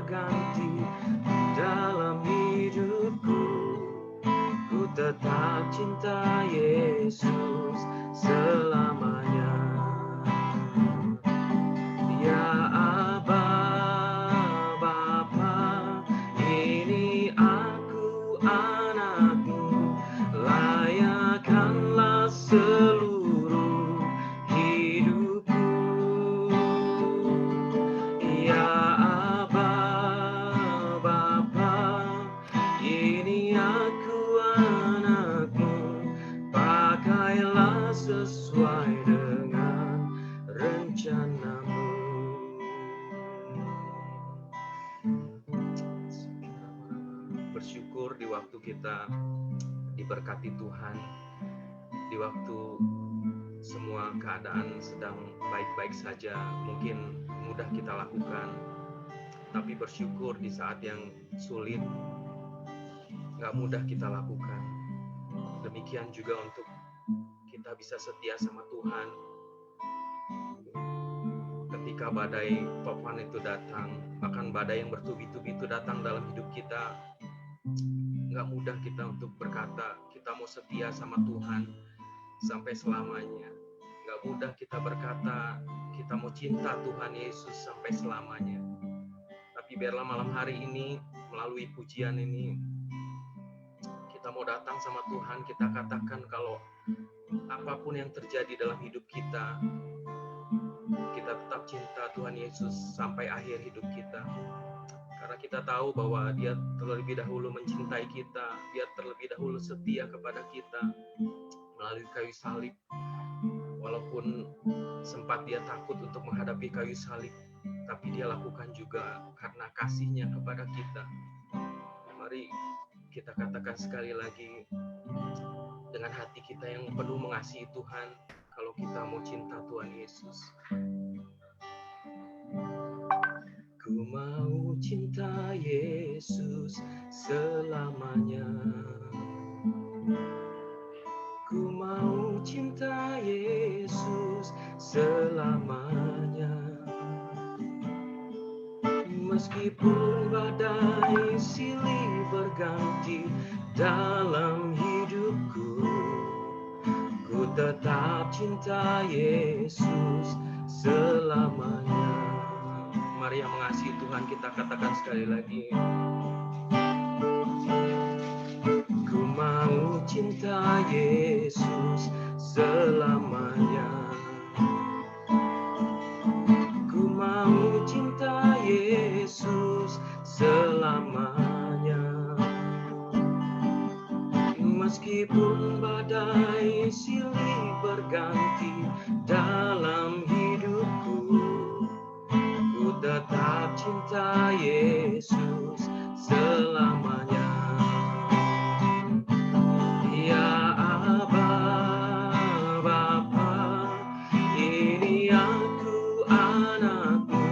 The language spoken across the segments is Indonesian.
berganti dalam hidupku. Ku tetap cinta Yesus selamanya. Ya Aba, Bapa, ini aku anakmu, layakkanlah seluruh hidupku. Ya Aba, Bapa, ini aku anakmu, pakailah sesuai dengan rencanamu. Bersyukur di waktu kita diberkati Tuhan, di waktu semua keadaan sedang baik-baik saja, mungkin mudah kita lakukan. Tapi bersyukur di saat yang sulit, gak mudah kita lakukan. Demikian juga untuk kita bisa setia sama Tuhan. Ketika badai topan itu datang, bahkan badai yang bertubi-tubi itu datang dalam hidup kita, gak mudah kita untuk berkata kita mau setia sama Tuhan sampai selamanya. Gak mudah kita berkata kita mau cinta Tuhan Yesus sampai selamanya. Tapi biarlah malam hari ini, melalui pujian ini, kita mau datang sama Tuhan, kita katakan kalau apapun yang terjadi dalam hidup kita, kita tetap cinta Tuhan Yesus sampai akhir hidup kita. Karena kita tahu bahwa Dia terlebih dahulu mencintai kita, Dia terlebih dahulu setia kepada kita melalui kayu salib. Walaupun sempat Dia takut untuk menghadapi kayu salib, tapi Dia lakukan juga karena kasih-Nya kepada kita. Mari kita katakan sekali lagi dengan hati kita yang penuh mengasihi Tuhan, kalau kita mau cinta Tuhan Yesus. Ku mau cinta Yesus selamanya. Ku mau cinta Yesus selamanya. Meskipun badai silih berganti dalam hidupku, ku tetap cinta Yesus selamanya. Mari yang mengasihi Tuhan, kita katakan sekali lagi. Ku mau cinta Yesus selamanya. Ku mau cinta Yesus selamanya. Meskipun badai silih berganti dalam hidupku, ku tetap cinta Yesus selamanya. Ya Aba, Bapa, ini aku anakmu,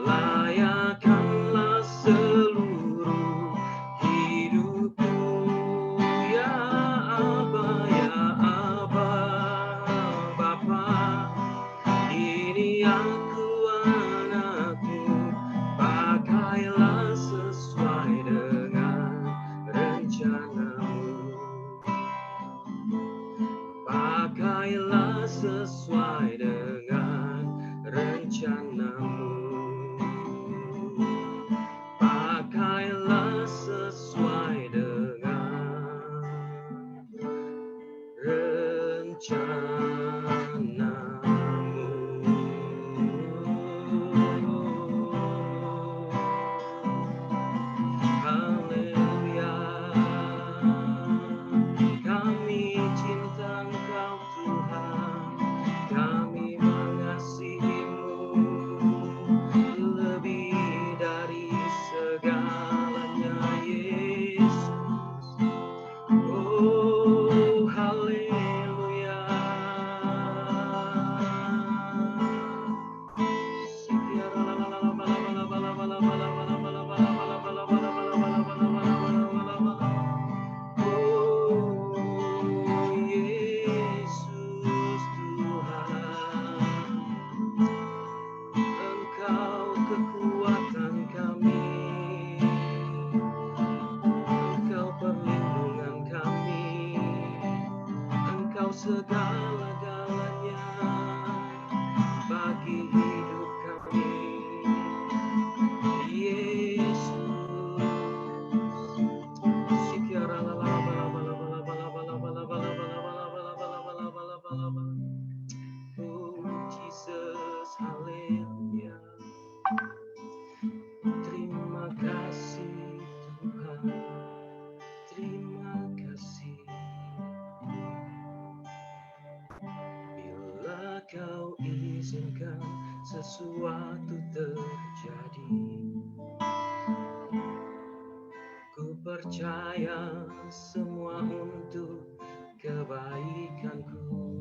layakkanlah seluruh hidupku. Ya Aba, Bapa, ini aku anakmu, pakailah sesuai dengan rencanamu. Pakailah sesuai dengan rencanamu. Pakailah sesuai dengan rencanamu. percaya semua untuk kebaikanku.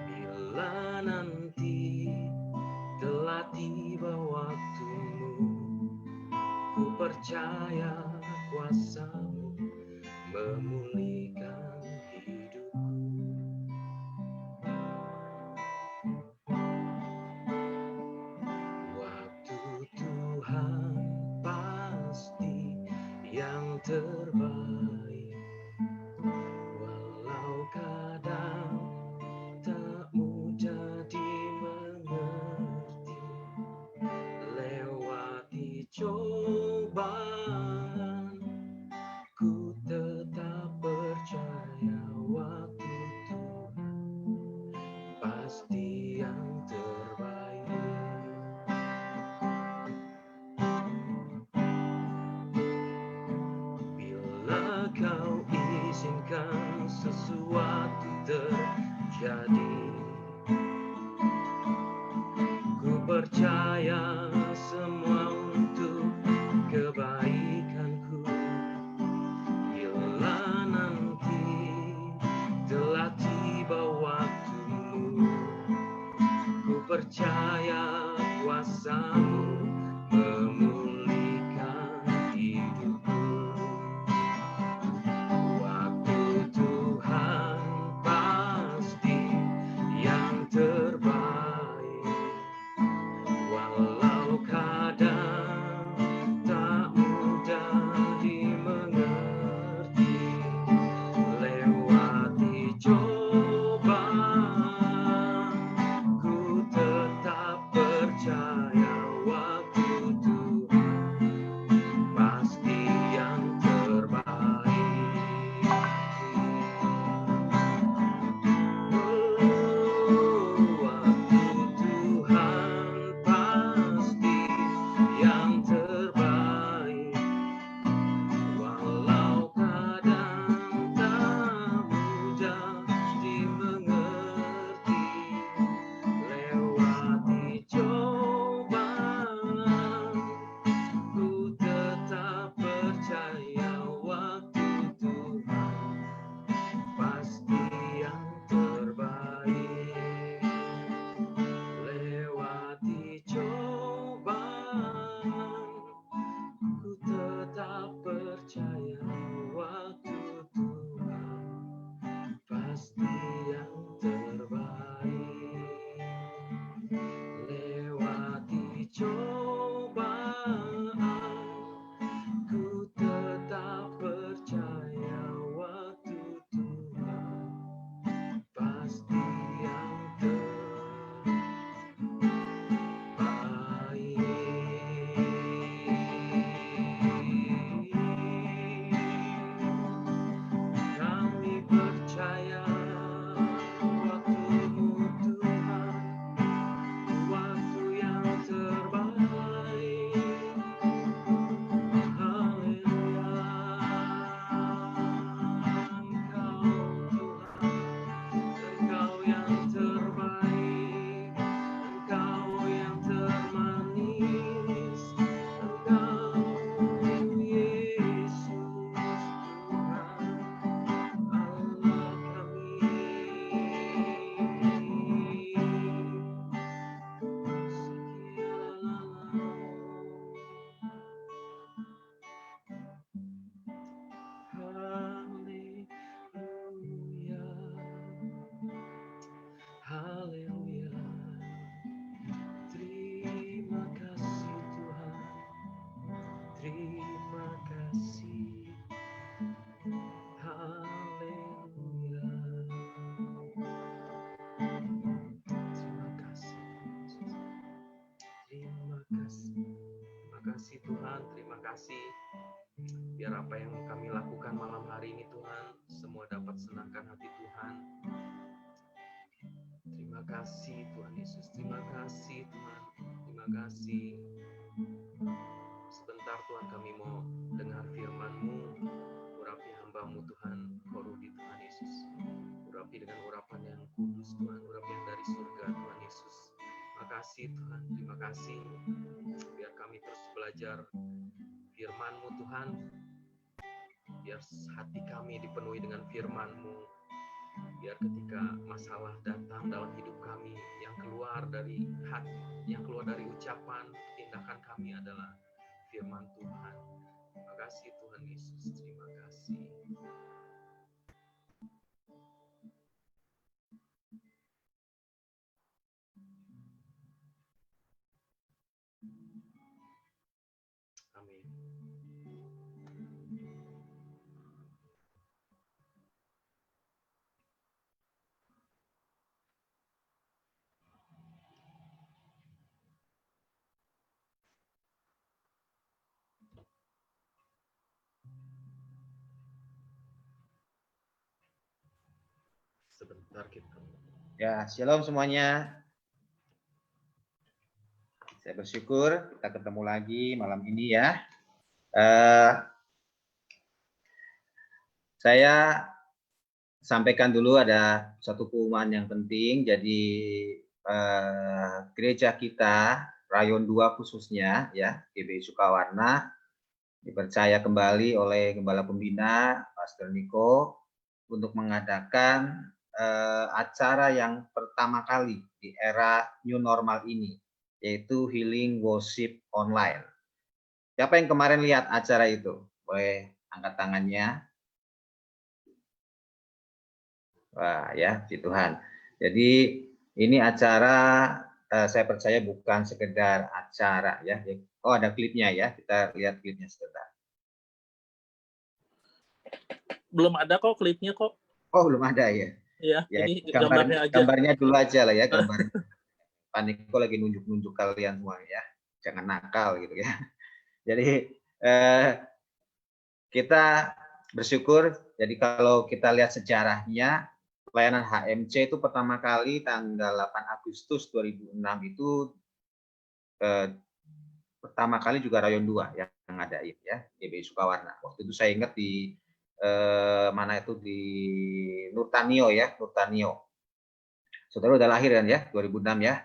Bila nanti telah tiba waktumu, ku percaya kuasa-Mu memulihkan hidupku. Waktu Tuhan pasti yang terbaik, walau kadang tak mudah dimengerti. Lewati cobaan, ku tetap percaya waktu Tuhan pasti yang terbaik. Bila kau izinkan sesuatu terjadi, ku percaya semua untuk kebaikanku. Bila nanti telah tiba waktumu, ku percaya kuasa-Mu memulihkan hidupku. Waktu Tuhan pasti yang terbaik, walau kadang tak mudah dimengerti. Lewati cobaan, ku tetap percaya waktu Tuhan pasti yang terbaik. Waktu Tuhan pasti yang terbaik, walau kadang tak mudah dimengerti. Lewati cobaan, ku tetap percaya waktu Tuhan pasti yang terbaik. Lewati cobaan, ku tetap percaya waktu Tuhan pasti yang terbaik. Lewati cobaan, ku tetap percaya waktu Tuhan pasti yang terbaik. Kami percaya waktu-Mu Tuhan, waktu yang terbaik. Haleluya, Engkau yang terbaik, Engkau yang termanis, Engkau Yesus Tuhan Allah kami. Haleluya, haleluya. Terima kasih Tuhan, terima kasih. Haleluya. Terima kasih Yesus. Terima kasih. Terima kasih Tuhan, terima kasih. Biar apa yang kami lakukan malam hari ini Tuhan, semua dapat senangkan hati Tuhan. Terima kasih Tuhan Yesus, terima kasih Tuhan, terima kasih. Sebentar Tuhan kami mau dengar firman-Mu, urapi hamba-Mu Tuhan, korupi Tuhan Yesus. Urapi dengan urapan yang kudus Tuhan, urapi yang dari surga Tuhan Yesus. Terima kasih Tuhan, terima kasih. Biar kami terus belajar firman-Mu Tuhan. Biar hati kami dipenuhi dengan firman-Mu. Biar ketika masalah datang dalam hidup kami, yang keluar dari hati, yang keluar dari ucapan, tindakan kami adalah firman Tuhan. Terima kasih Tuhan Yesus, terima kasih. Amin. Sebentar kita. Ya, shalom semuanya. Saya bersyukur kita ketemu lagi malam ini ya. Saya sampaikan dulu ada satu pengumuman yang penting. Jadi gereja kita, Rayon 2 khususnya ya, GBI Sukawarna, dipercaya kembali oleh Gembala Pembina, Pastor Niko, untuk mengadakan acara yang pertama kali di era new normal ini, yaitu Healing Worship Online. Siapa yang kemarin lihat acara itu? Boleh angkat tangannya. Wah ya, puji Tuhan. Jadi ini acara saya percaya bukan sekedar acara ya. Oh ada klipnya ya, kita lihat klipnya sebentar. Belum ada kok klipnya kok. Oh belum ada ya? Iya, ya ini gambarnya aja. Gambarnya dulu aja lah ya, gambar. Pak Niko lagi nunjuk-nunjuk kalian semua ya, jangan nakal gitu ya. Jadi kita bersyukur. Jadi kalau kita lihat sejarahnya, pelayanan HMC itu pertama kali tanggal 8 Agustus 2006 itu pertama kali juga Rayon 2 yang ngadain ya, GBI Sukawarna. Waktu itu saya ingat di mana itu di Nurtanio ya, Nurtanio. Saudara udah lahir kan ya, 2006 ya.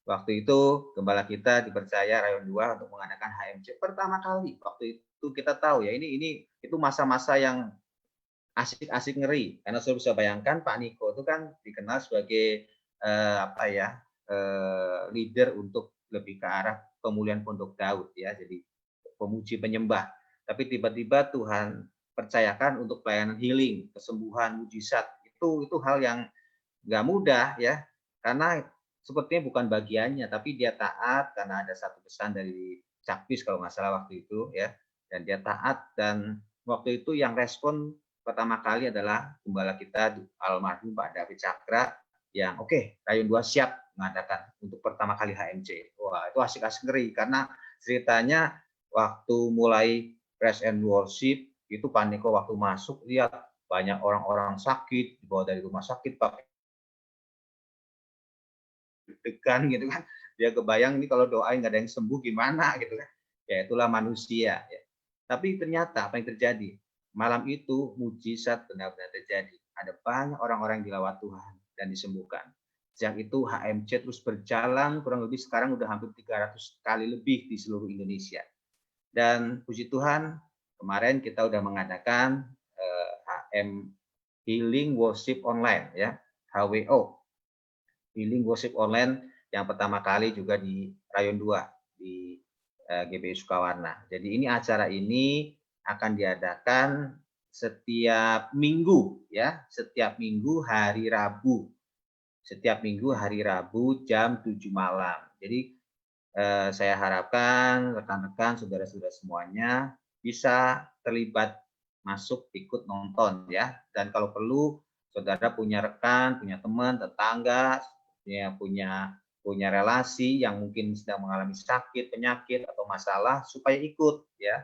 Waktu itu gembala kita dipercaya Rayon 2 untuk mengadakan HMC pertama kali. Waktu itu kita tahu ya, ini itu masa-masa yang asik-asik ngeri. Karena saudara bisa bayangkan Pak Niko itu kan dikenal sebagai leader untuk lebih ke arah pemulihan Pondok Daud ya, jadi pemuji penyembah. Tapi tiba-tiba Tuhan percayakan untuk pelayanan healing, kesembuhan, mujizat. Itu hal yang nggak mudah ya, karena sepertinya bukan bagiannya, tapi dia taat karena ada satu pesan dari Cakpis kalau nggak salah waktu itu ya, dan dia taat. Dan waktu itu yang respon pertama kali adalah gembala kita almarhum Pak David Cakra yang oke, Rayon 2 siap mengadakan untuk pertama kali HMC. Wah itu asik-asik ngeri, karena ceritanya waktu mulai praise and worship itu Pak Niko waktu masuk lihat banyak orang-orang sakit dibawa dari rumah sakit pakai degan gitu kan, dia kebayang ini kalau doain nggak ada yang sembuh gimana gitu kan, ya itulah manusia ya. Tapi ternyata apa yang terjadi malam itu, mujizat benar-benar terjadi. Ada banyak orang-orang yang dilawat Tuhan dan disembuhkan. Sejak itu HMC terus berjalan, kurang lebih sekarang udah hampir 300 kali lebih di seluruh Indonesia. Dan puji Tuhan kemarin kita udah mengadakan HM Healing Worship Online ya, HWO. Healing Worship Online yang pertama kali juga di Rayon 2 di GBI Sukawarna. Jadi ini acara ini akan diadakan setiap minggu ya, setiap minggu hari Rabu. Setiap minggu hari Rabu jam 7 malam. Jadi saya harapkan rekan-rekan, saudara-saudara semuanya bisa terlibat masuk ikut nonton ya. Dan kalau perlu saudara punya rekan, punya teman, tetangga, punya relasi yang mungkin sedang mengalami sakit, penyakit atau masalah supaya ikut ya.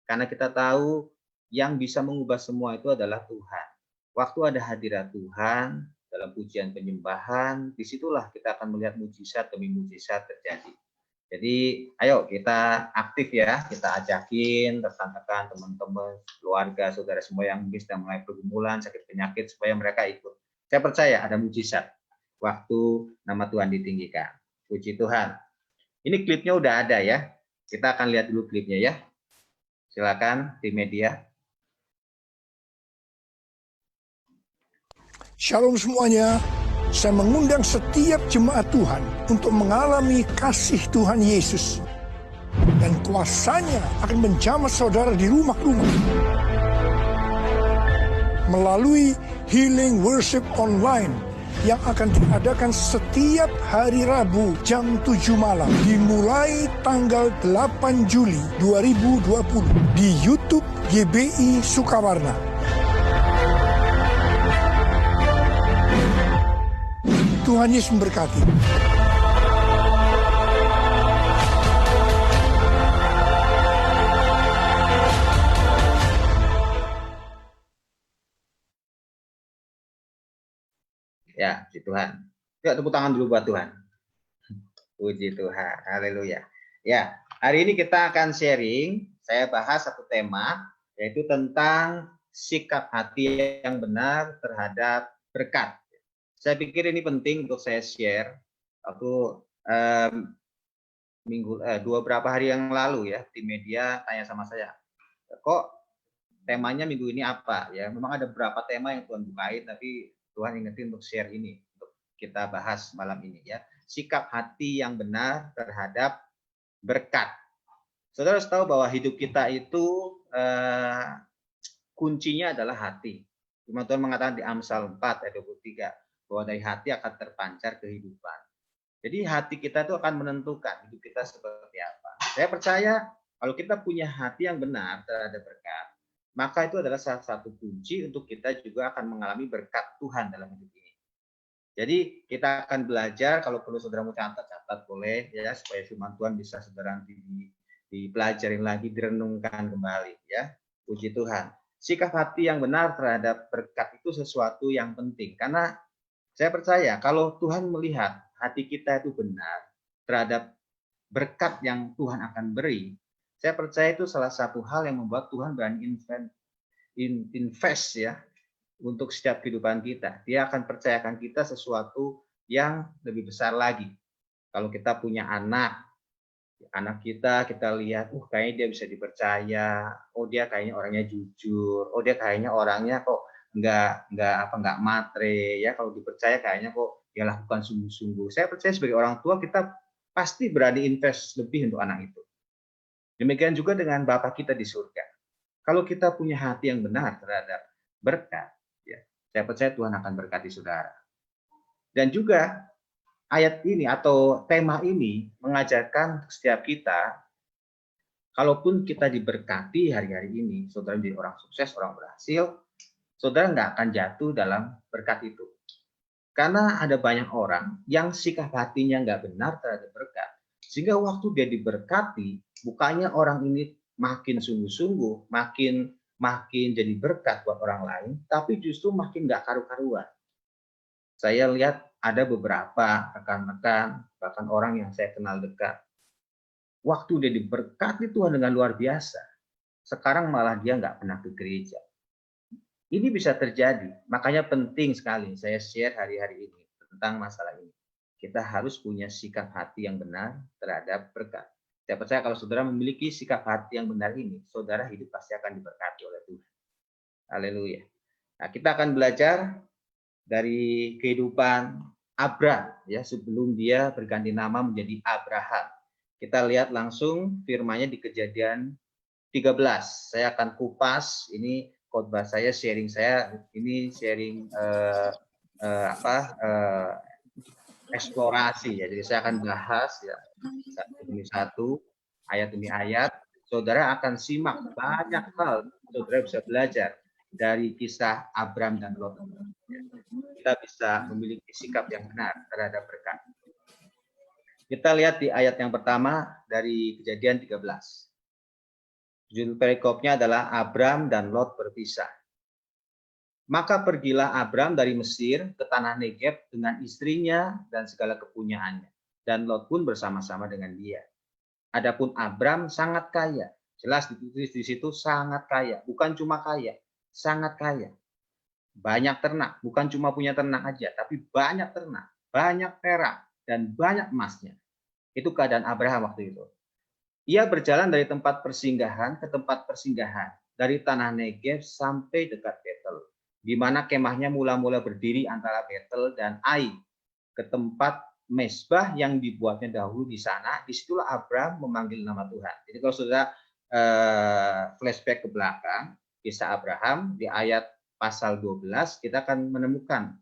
Karena kita tahu yang bisa mengubah semua itu adalah Tuhan. Waktu ada hadirat Tuhan dalam pujian penyembahan, disitulah kita akan melihat mujizat demi mujizat terjadi. Jadi ayo kita aktif ya, kita ajakin rekan-rekan, teman-teman, keluarga, saudara semua yang mungkin sedang mulai pergumulan, sakit penyakit, supaya mereka ikut. Saya percaya ada mujizat waktu nama Tuhan ditinggikan. Puji Tuhan. Ini klipnya udah ada ya. Kita akan lihat dulu klipnya ya. Silakan di media. Shalom semuanya. Saya mengundang setiap jemaat Tuhan untuk mengalami kasih Tuhan Yesus. Dan kuasanya akan menjamah saudara di rumah-rumah. Melalui Healing Worship Online yang akan diadakan setiap hari Rabu jam 7 malam. Dimulai tanggal 8 Juli 2020 di YouTube GBI Sukawarna. Tuhan Yesus memberkati. Ya, puji Tuhan. Yuk tepuk tangan dulu buat Tuhan. Puji Tuhan. Haleluya. Ya, hari ini kita akan sharing. Saya bahas satu tema, yaitu tentang sikap hati yang benar terhadap berkat. Saya pikir ini penting untuk saya share. Aku beberapa hari yang lalu ya, di media tanya sama saya, kok temanya minggu ini apa? Ya, memang ada beberapa tema yang Tuhan bukain, tapi Tuhan ingetin untuk share ini, untuk kita bahas malam ini ya. Sikap hati yang benar terhadap berkat. Saudara harus tahu bahwa hidup kita itu kuncinya adalah hati. Firman Tuhan mengatakan di Amsal 4 ayat 23 bahwa dari hati akan terpancar kehidupan. Jadi hati kita itu akan menentukan hidup kita seperti apa. Saya percaya kalau kita punya hati yang benar terhadap berkat, maka itu adalah salah satu kunci untuk kita juga akan mengalami berkat Tuhan dalam hidup ini. Jadi kita akan belajar, kalau perlu saudara mau catat boleh ya, supaya firman Tuhan bisa saudara dipelajarin lagi, direnungkan kembali ya. Puji Tuhan. Sikap hati yang benar terhadap berkat itu sesuatu yang penting, karena saya percaya kalau Tuhan melihat hati kita itu benar terhadap berkat yang Tuhan akan beri, saya percaya itu salah satu hal yang membuat Tuhan berani invest ya untuk setiap kehidupan kita. Dia akan percayakan kita sesuatu yang lebih besar lagi. Kalau kita punya anak kita lihat, kayaknya dia bisa dipercaya, dia kayaknya orangnya jujur, dia kayaknya orangnya kok nggak matre ya, kalau dipercaya kayaknya kok dia lakukan sungguh-sungguh. Saya percaya sebagai orang tua kita pasti berani invest lebih untuk anak itu. Demikian juga dengan Bapa kita di surga. Kalau kita punya hati yang benar terhadap berkat, ya, saya percaya Tuhan akan berkati saudara. Dan juga ayat ini atau tema ini mengajarkan setiap kita, kalaupun kita diberkati hari-hari ini, saudara menjadi orang sukses, orang berhasil, saudara nggak akan jatuh dalam berkat itu. Karena ada banyak orang yang sikap hatinya nggak benar terhadap berkat. Sehingga waktu dia diberkati, bukannya orang ini makin sungguh-sungguh, makin jadi berkat buat orang lain, tapi justru makin nggak karu-karuan. Saya lihat ada beberapa rekan-rekan, bahkan orang yang saya kenal dekat, waktu dia diberkati Tuhan dengan luar biasa, sekarang malah dia nggak pernah ke gereja. Ini bisa terjadi, makanya penting sekali saya share hari-hari ini tentang masalah ini. Kita harus punya sikap hati yang benar terhadap berkat. Saya percaya kalau saudara memiliki sikap hati yang benar ini, saudara hidup pasti akan diberkati oleh Tuhan. Haleluya. Nah, kita akan belajar dari kehidupan Abram ya, sebelum dia berganti nama menjadi Abraham. Kita lihat langsung firman-Nya di Kejadian 13. Saya akan kupas ini khotbah saya, sharing saya ini sharing eksplorasi ya. Jadi saya akan bahas ya satu demi satu, ayat demi ayat. Saudara akan simak banyak hal, saudara bisa belajar dari kisah Abram dan Lot. Kita bisa memiliki sikap yang benar terhadap berkat. Kita lihat di ayat yang pertama dari Kejadian 13. Judul perikopnya adalah Abram dan Lot berpisah. Maka pergilah Abram dari Mesir ke tanah Negeb dengan istrinya dan segala kepunyaannya. Dan Lot pun bersama-sama dengan dia. Adapun Abram sangat kaya. Jelas ditulis di situ sangat kaya. Bukan cuma kaya, sangat kaya. Banyak ternak, bukan cuma punya ternak aja, tapi banyak ternak, banyak perak, dan banyak emasnya. Itu keadaan Abraham waktu itu. Ia berjalan dari tempat persinggahan ke tempat persinggahan, dari tanah Negev sampai dekat Betel, di mana kemahnya mula-mula berdiri antara Betel dan Ai, ke tempat mesbah yang dibuatnya dahulu di sana. Disitulah Abraham memanggil nama Tuhan. Jadi kalau saudara flashback ke belakang, kisah Abraham di ayat pasal 12, kita akan menemukan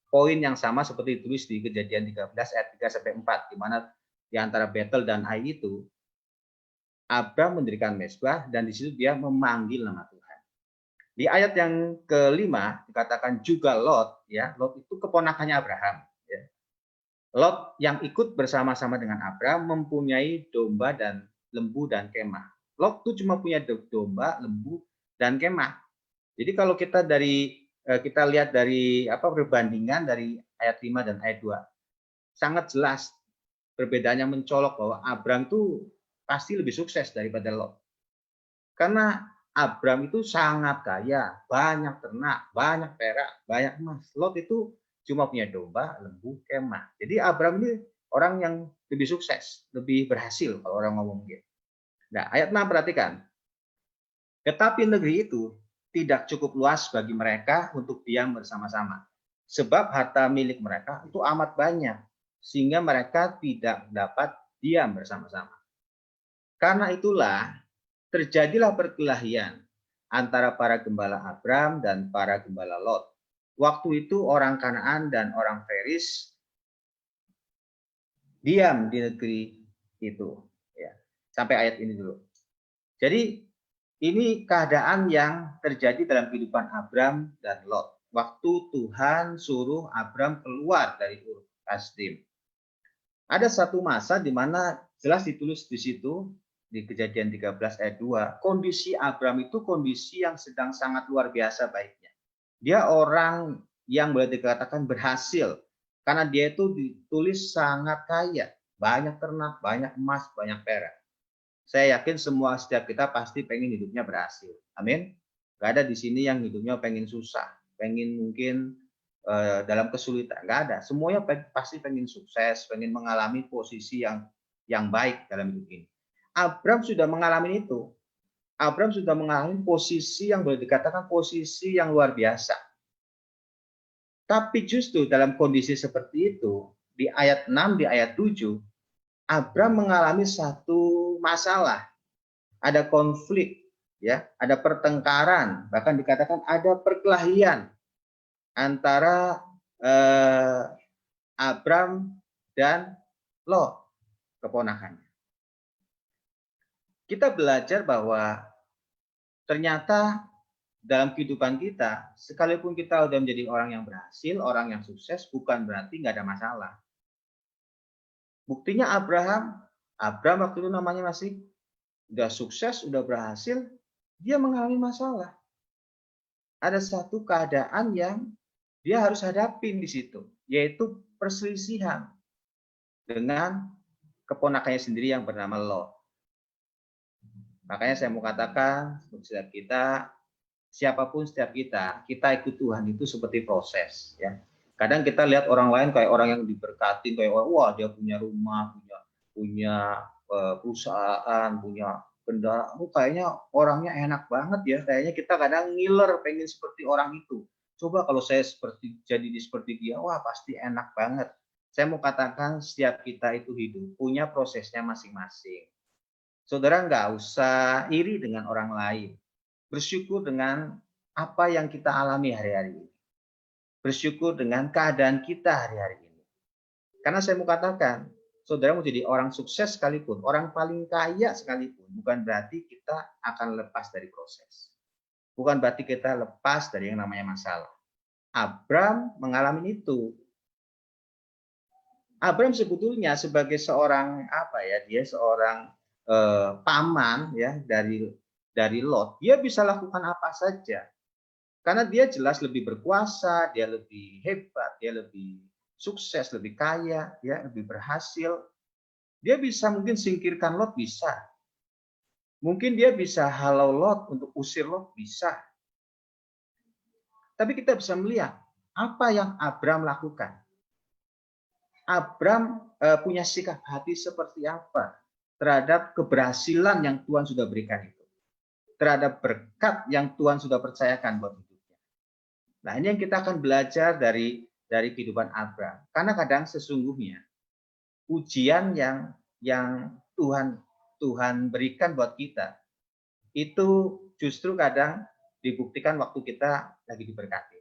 poin yang sama seperti ditulis di Kejadian 13 ayat 3-4, di mana di antara Betel dan Ai itu Abraham mendirikan mesbah dan di situ dia memanggil nama Tuhan. Di ayat yang kelima dikatakan juga Lot, ya, Lot itu keponakannya Abraham. Ya. Lot yang ikut bersama-sama dengan Abraham mempunyai domba dan lembu dan kemah. Lot itu cuma punya domba, lembu dan kemah. Jadi kalau kita lihat dari perbandingan dari ayat 5 dan ayat 2, sangat jelas perbedaannya mencolok bahwa Abraham itu pasti lebih sukses daripada Lot. Karena Abraham itu sangat kaya, banyak ternak, banyak perak, banyak emas. Lot itu cuma punya domba, lembu, kemah. Jadi Abraham ini orang yang lebih sukses, lebih berhasil kalau orang ngomong gitu. Nah, ayat 6 perhatikan. Tetapi negeri itu tidak cukup luas bagi mereka untuk diam bersama-sama. Sebab harta milik mereka itu amat banyak, sehingga mereka tidak dapat diam bersama-sama. Karena itulah terjadilah perkelahian antara para gembala Abraham dan para gembala Lot. Waktu itu orang Kanaan dan orang Feris diam di negeri itu. Ya. Sampai ayat ini dulu. Jadi ini keadaan yang terjadi dalam kehidupan Abraham dan Lot. Waktu Tuhan suruh Abraham keluar dari Ur Kasdim. Ada satu masa di mana jelas ditulis di situ, di Kejadian 13 ayat 2, kondisi Abraham itu kondisi yang sedang sangat luar biasa baiknya. Dia orang yang boleh dikatakan berhasil, karena dia itu ditulis sangat kaya, banyak ternak, banyak emas, banyak perak. Saya yakin setiap kita pasti pengen hidupnya berhasil. Amin. Gak ada di sini yang hidupnya pengen susah, pengen mungkin dalam kesulitan. Gak ada. Semuanya pasti pengen sukses, pengen mengalami posisi yang baik dalam hidup ini. Abraham sudah mengalami itu. Abraham sudah mengalami posisi yang boleh dikatakan posisi yang luar biasa. Tapi justru dalam kondisi seperti itu, di ayat 6, di ayat 7, Abraham mengalami satu masalah. Ada konflik, ya, ada pertengkaran, bahkan dikatakan ada perkelahian antara Abraham dan Lot, keponakannya. Kita belajar bahwa ternyata dalam kehidupan kita, sekalipun kita sudah menjadi orang yang berhasil, orang yang sukses, bukan berarti nggak ada masalah. Buktinya Abraham waktu itu namanya masih udah sukses, udah berhasil, dia mengalami masalah. Ada satu keadaan yang dia harus hadapin di situ, yaitu perselisihan dengan keponakannya sendiri yang bernama Lot. Makanya saya mau katakan, setiap kita, siapapun setiap kita ikut Tuhan itu seperti proses, ya. Kadang kita lihat orang lain kayak orang yang diberkati, kayak wah dia punya rumah, punya perusahaan, punya kendaraan, kayaknya orangnya enak banget ya. Kayaknya kita kadang ngiler pengen seperti orang itu. Coba kalau saya jadi seperti dia, wah pasti enak banget. Saya mau katakan setiap kita itu hidup punya prosesnya masing-masing. Saudara nggak usah iri dengan orang lain. Bersyukur dengan apa yang kita alami hari-hari ini. Bersyukur dengan keadaan kita hari-hari ini. Karena saya mau katakan, saudara mau jadi orang sukses sekalipun, orang paling kaya sekalipun, bukan berarti kita akan lepas dari proses. Bukan berarti kita lepas dari yang namanya masalah. Abraham mengalami itu. Abraham sebetulnya sebagai seorang dia seorang paman ya dari Lot. Dia bisa lakukan apa saja. Karena dia jelas lebih berkuasa, dia lebih hebat, dia lebih sukses, lebih kaya, ya, lebih berhasil. Dia bisa mungkin singkirkan Lot, bisa. Mungkin dia bisa halau Lot untuk usir Lot, bisa. Tapi kita bisa melihat apa yang Abraham lakukan. Abraham punya sikap hati seperti apa? terhadap keberhasilan yang Tuhan sudah berikan itu, terhadap berkat yang Tuhan sudah percayakan buat hidupnya. Nah, ini yang kita akan belajar dari kehidupan Abraham. Karena kadang sesungguhnya ujian yang Tuhan berikan buat kita itu justru kadang dibuktikan waktu kita lagi diberkati.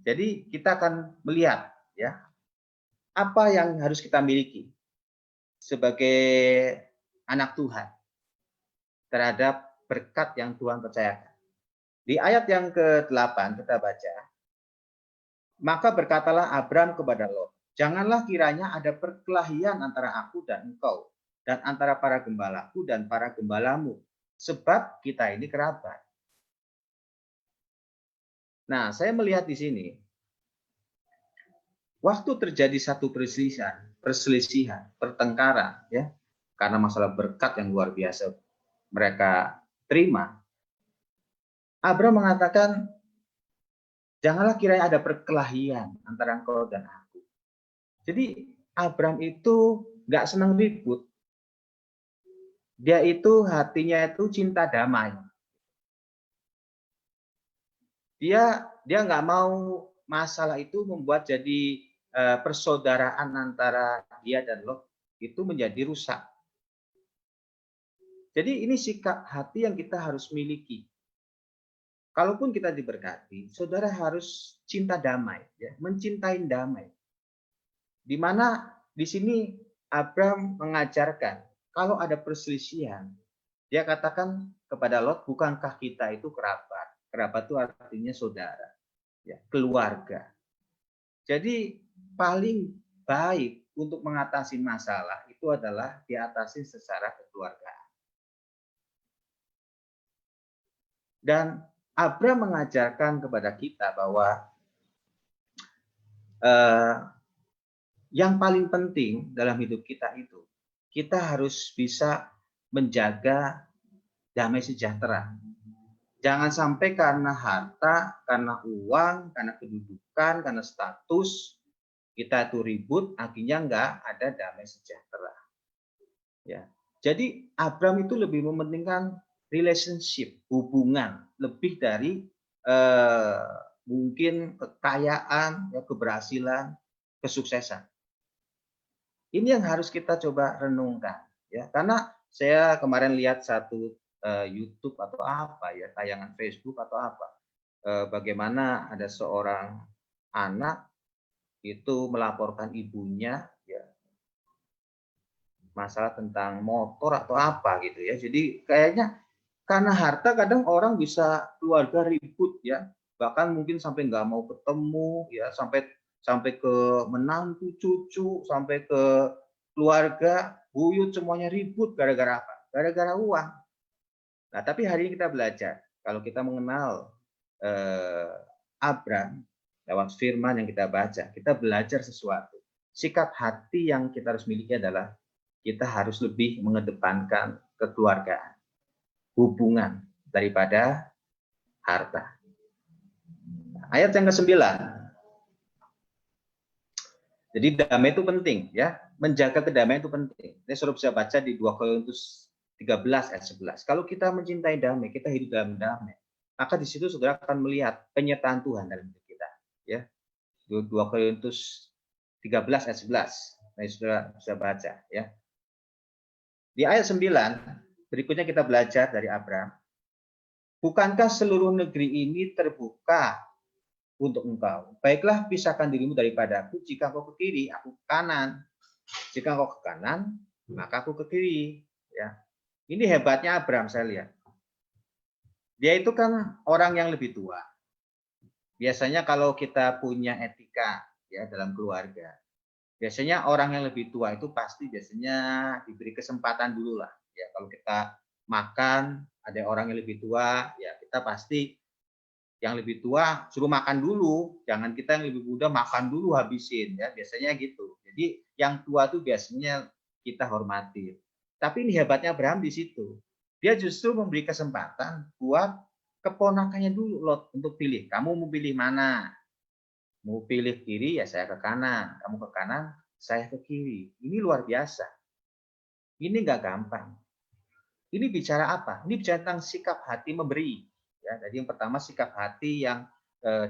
Jadi kita akan melihat ya apa yang harus kita miliki sebagai anak Tuhan terhadap berkat yang Tuhan percayakan. Di ayat yang ke-8 kita baca, maka berkatalah Abram kepada Lot, janganlah kiranya ada perkelahian antara aku dan engkau, dan antara para gembalaku dan para gembalamu, sebab kita ini kerabat. Nah, saya melihat di sini, waktu terjadi satu perselisihan, pertengkaran, ya, karena masalah berkat yang luar biasa mereka terima, Abram mengatakan, janganlah kiranya ada perkelahian antara engkau dan aku. Jadi Abram itu nggak senang ribut. Dia itu hatinya itu cinta damai. Dia nggak mau masalah itu membuat jadi persaudaraan antara dia dan Lot itu menjadi rusak. Jadi ini sikap hati yang kita harus miliki. Kalaupun kita diberkati, saudara harus cinta damai, ya, mencintai damai. Di mana di sini Abram mengajarkan kalau ada perselisihan, dia katakan kepada Lot, bukankah kita itu kerabat? Kerabat itu artinya saudara, ya, keluarga. Jadi paling baik untuk mengatasi masalah itu adalah diatasi secara kekeluargaan. Dan Abram mengajarkan kepada kita bahwa yang paling penting dalam hidup kita itu, kita harus bisa menjaga damai sejahtera. Jangan sampai karena harta, karena uang, karena kedudukan, karena status, kita itu ribut, akhirnya nggak ada damai sejahtera. Ya. Jadi Abram itu lebih mementingkan relationship, hubungan, lebih dari mungkin kekayaan, ya, keberhasilan, kesuksesan. Ini yang harus kita coba renungkan, ya. Karena saya kemarin lihat satu YouTube atau apa, ya, tayangan Facebook atau apa, bagaimana ada seorang anak itu melaporkan ibunya, ya, masalah tentang motor atau apa gitu, ya. Jadi kayaknya karena harta kadang orang bisa keluarga ribut, ya, bahkan mungkin sampai nggak mau ketemu, ya, sampai ke menantu, cucu, sampai ke keluarga, buyut, semuanya ribut gara-gara apa? Gara-gara uang. Nah, tapi hari ini kita belajar, kalau kita mengenal Abram lewat firman yang kita baca, kita belajar sesuatu. Sikap hati yang kita harus miliki adalah kita harus lebih mengedepankan kekeluargaan, hubungan daripada harta. Ayat yang ke-9. Jadi damai itu penting, ya. Menjaga kedamaian itu penting. Saya suruh bisa baca di 2 Korintus 13 ayat 11. Kalau kita mencintai damai, kita hidup dalam damai, maka di situ saudara akan melihat penyertaan Tuhan dalam hidup kita, ya. 2 Korintus 13 ayat 11. Nah, saudara bisa baca, ya. Di ayat 9 berikutnya kita belajar dari Abram. Bukankah seluruh negeri ini terbuka untuk engkau? Baiklah, pisahkan dirimu daripadaku. Jika engkau ke kiri, aku ke kanan. Jika engkau ke kanan, maka aku ke kiri. Ya, ini hebatnya Abram, saya lihat. Dia itu kan orang yang lebih tua. Biasanya kalau kita punya etika, ya, dalam keluarga, biasanya orang yang lebih tua itu pasti biasanya diberi kesempatan dulu lah. Ya, kalau kita makan, ada orang yang lebih tua, ya kita pasti yang lebih tua suruh makan dulu, jangan kita yang lebih muda makan dulu habisin, ya, biasanya gitu. Jadi yang tua tuh biasanya kita hormati. Tapi ini hebatnya Abraham di situ. Dia justru memberi kesempatan buat keponakannya dulu, Lot, untuk pilih. Kamu mau pilih mana? Mau pilih kiri, ya saya ke kanan. Kamu ke kanan, saya ke kiri. Ini luar biasa. Ini nggak gampang. Ini bicara apa? Ini bicara tentang sikap hati memberi. Ya, jadi yang pertama sikap hati yang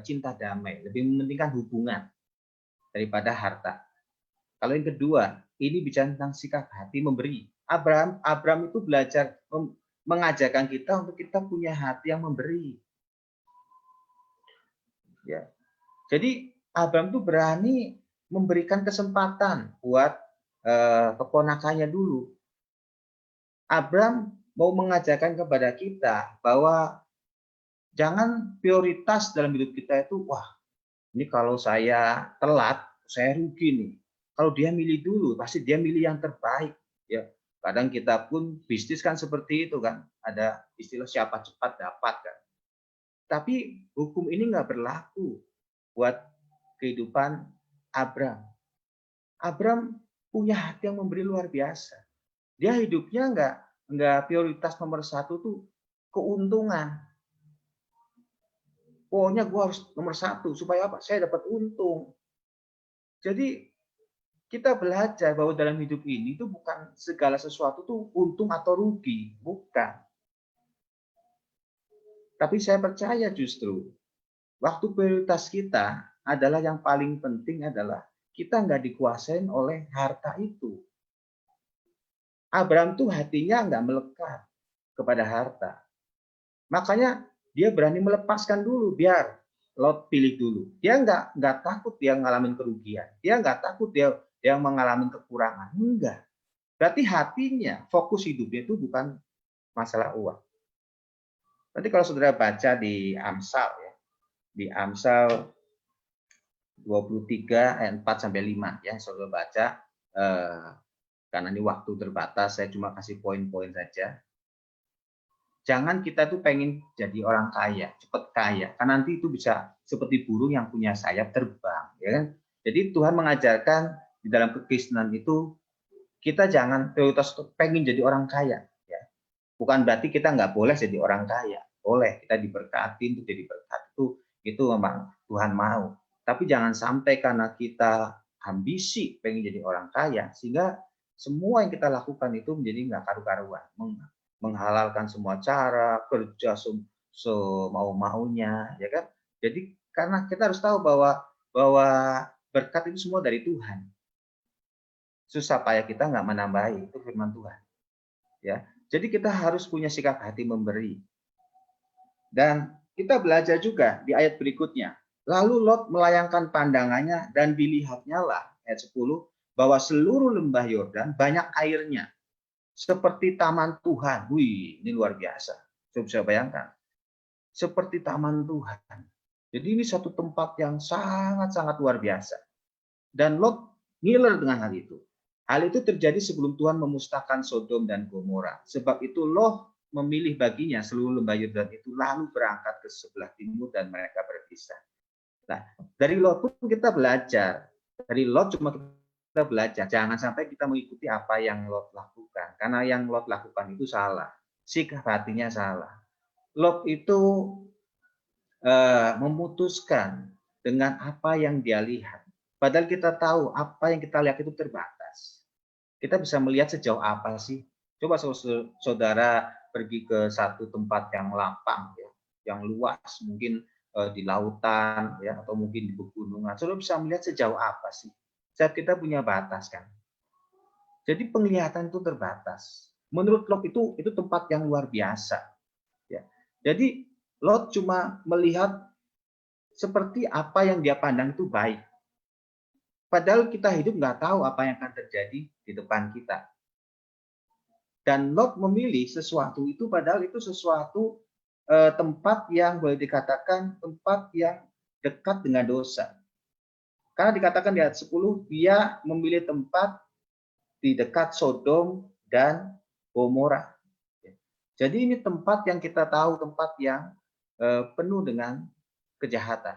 cinta damai, lebih mementingkan hubungan daripada harta. Kalau yang kedua, ini bicara tentang sikap hati memberi. Abraham itu belajar mengajarkan kita untuk kita punya hati yang memberi. Ya. Jadi Abraham itu berani memberikan kesempatan buat keponakannya dulu. Abraham mau mengajarkan kepada kita bahwa jangan prioritas dalam hidup kita itu, wah, ini kalau saya telat, saya rugi nih. Kalau dia milih dulu, pasti dia milih yang terbaik. Ya, kadang kita pun bisnis kan seperti itu kan, ada istilah siapa cepat dapat kan. Tapi hukum ini nggak berlaku buat kehidupan Abraham. Abraham punya hati yang memberi luar biasa. Dia hidupnya nggak prioritas nomor satu tuh keuntungan. Pokoknya gue harus nomor satu supaya apa? Saya dapat untung. Jadi kita belajar bahwa dalam hidup ini itu bukan segala sesuatu tuh untung atau rugi, bukan. Tapi saya percaya justru waktu prioritas kita adalah yang paling penting adalah kita nggak dikuasain oleh harta itu. Abraham tuh hatinya nggak melekat kepada harta. Makanya dia berani melepaskan dulu biar Lot pilih dulu. Dia nggak takut dia ngalamin kerugian. Dia nggak takut dia mengalami kekurangan. Enggak. Berarti hatinya, fokus hidupnya itu bukan masalah uang. Nanti kalau saudara baca di Amsal ya, di Amsal 23 ayat 4 sampai 5 ya, saudara baca karena ini waktu terbatas, saya cuma kasih poin-poin saja. Jangan kita tuh pengen jadi orang kaya, cepat kaya, karena nanti itu bisa seperti burung yang punya sayap terbang, ya kan? Jadi Tuhan mengajarkan di dalam kekristenan itu kita jangan prioritas untuk pengen jadi orang kaya, ya. Bukan berarti kita nggak boleh jadi orang kaya, boleh kita diberkati untuk jadi berkat itu memang Tuhan mau. Tapi jangan sampai karena kita ambisi pengen jadi orang kaya sehingga semua yang kita lakukan itu menjadi nggak karu-karuan, menghalalkan semua cara, kerja semau-maunya, ya kan? Jadi karena kita harus tahu bahwa berkat itu semua dari Tuhan. Susah payah kita nggak menambahi, itu firman Tuhan. Ya, jadi kita harus punya sikap hati memberi. Dan kita belajar juga di ayat berikutnya. Lalu Lot melayangkan pandangannya dan dilihatnya lah, ayat 10, bahwa seluruh lembah Yordan banyak airnya. Seperti taman Tuhan. Wih, ini luar biasa. Saya bisa bayangkan. Seperti taman Tuhan. Jadi ini satu tempat yang sangat-sangat luar biasa. Dan Lot ngiler dengan hal itu. Hal itu terjadi sebelum Tuhan memusnahkan Sodom dan Gomora. Sebab itu Lot memilih baginya seluruh lembah Yordan itu lalu berangkat ke sebelah timur dan mereka berpisah. Nah, dari Lot pun kita belajar. Dari Lot cuma kita belajar, jangan sampai kita mengikuti apa yang Lot lakukan. Karena yang Lot lakukan itu salah. Sikap hatinya salah. Lot itu memutuskan dengan apa yang dia lihat. Padahal kita tahu apa yang kita lihat itu terbatas. Kita bisa melihat sejauh apa sih? Coba saudara pergi ke satu tempat yang lapang, ya, yang luas, mungkin di lautan, ya, atau mungkin di pegunungan. Saudara bisa melihat sejauh apa sih? Saat kita punya batas kan. Jadi penglihatan itu terbatas. Menurut Lot itu tempat yang luar biasa. Ya. Jadi Lot cuma melihat seperti apa yang dia pandang itu baik. Padahal kita hidup nggak tahu apa yang akan terjadi di depan kita. Dan Lot memilih sesuatu itu padahal itu sesuatu tempat yang boleh dikatakan tempat yang dekat dengan dosa. Karena dikatakan di ayat 10, dia memilih tempat di dekat Sodom dan Gomora. Jadi ini tempat yang kita tahu, tempat yang penuh dengan kejahatan.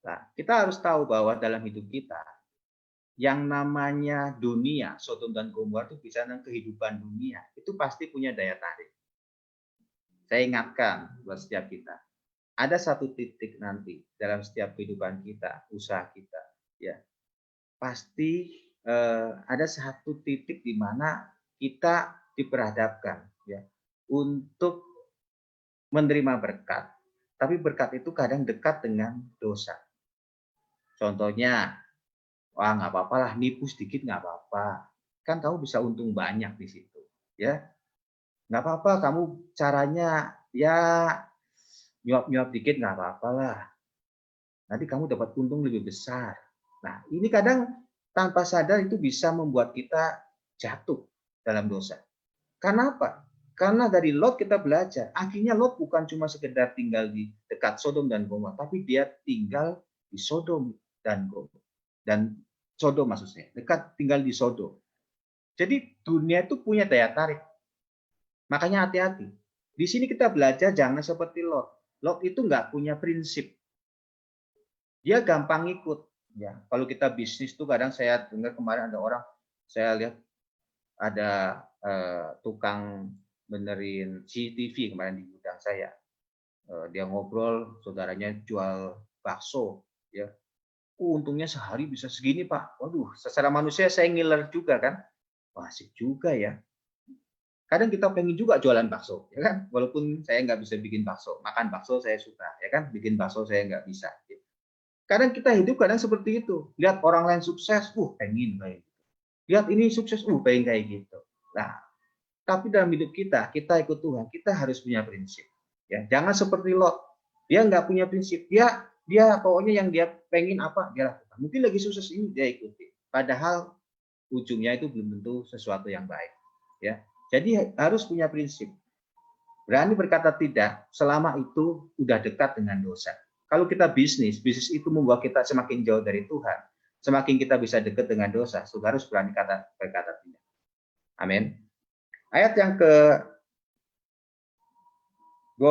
Nah, kita harus tahu bahwa dalam hidup kita, yang namanya dunia, Sodom dan Gomora itu bisa dengan kehidupan dunia, itu pasti punya daya tarik. Saya ingatkan buat setiap kita, ada satu titik nanti dalam setiap kehidupan kita, usaha kita, ya pasti ada satu titik di mana kita diperhadapkan ya untuk menerima berkat, tapi berkat itu kadang dekat dengan dosa. Contohnya, wah nggak apa-apa lah, nipu sedikit nggak apa-apa, kan kamu bisa untung banyak di situ, ya nggak apa-apa, kamu caranya ya nyuap-nyuap dikit nggak apa-apa lah, nanti kamu dapat untung lebih besar. Nah ini kadang tanpa sadar itu bisa membuat kita jatuh dalam dosa. Karena apa? Karena dari Lot kita belajar, akhirnya Lot bukan cuma sekedar tinggal di dekat Sodom dan Gomora, tapi dia tinggal di Sodom dan Gomora. Dan Sodom maksudnya, dekat tinggal di Sodom. Jadi dunia itu punya daya tarik. Makanya hati-hati. Di sini kita belajar jangan seperti Lot. Lot itu nggak punya prinsip. Dia gampang ikut. Ya, kalau kita bisnis tuh kadang saya dengar kemarin ada orang, saya lihat ada tukang benerin CCTV kemarin di gudang saya. Dia ngobrol, saudaranya jual bakso, ya. Untungnya sehari bisa segini Pak. Waduh, secara manusia saya ngiler juga kan. Wah, asik juga ya. Kadang kita pengen juga jualan bakso, ya kan? Walaupun saya nggak bisa bikin bakso, makan bakso saya suka, ya kan? Bikin bakso saya nggak bisa. Kadang kita hidup kadang seperti itu. Lihat orang lain sukses, pengen kayak gitu. Lihat ini sukses, pengen kayak gitu. Nah, tapi dalam hidup kita ikut Tuhan, kita harus punya prinsip. Ya, jangan seperti Lot. Dia nggak punya prinsip. Dia pokoknya yang dia pengen apa dia lakukan. Mungkin lagi sukses ini dia ikuti. Padahal ujungnya itu belum tentu sesuatu yang baik. Ya, jadi harus punya prinsip. Berani berkata tidak selama itu udah dekat dengan dosa. Kalau kita bisnis itu membuat kita semakin jauh dari Tuhan. Semakin kita bisa dekat dengan dosa, saudara harus berani berkata tidak. Amin. Ayat yang ke-12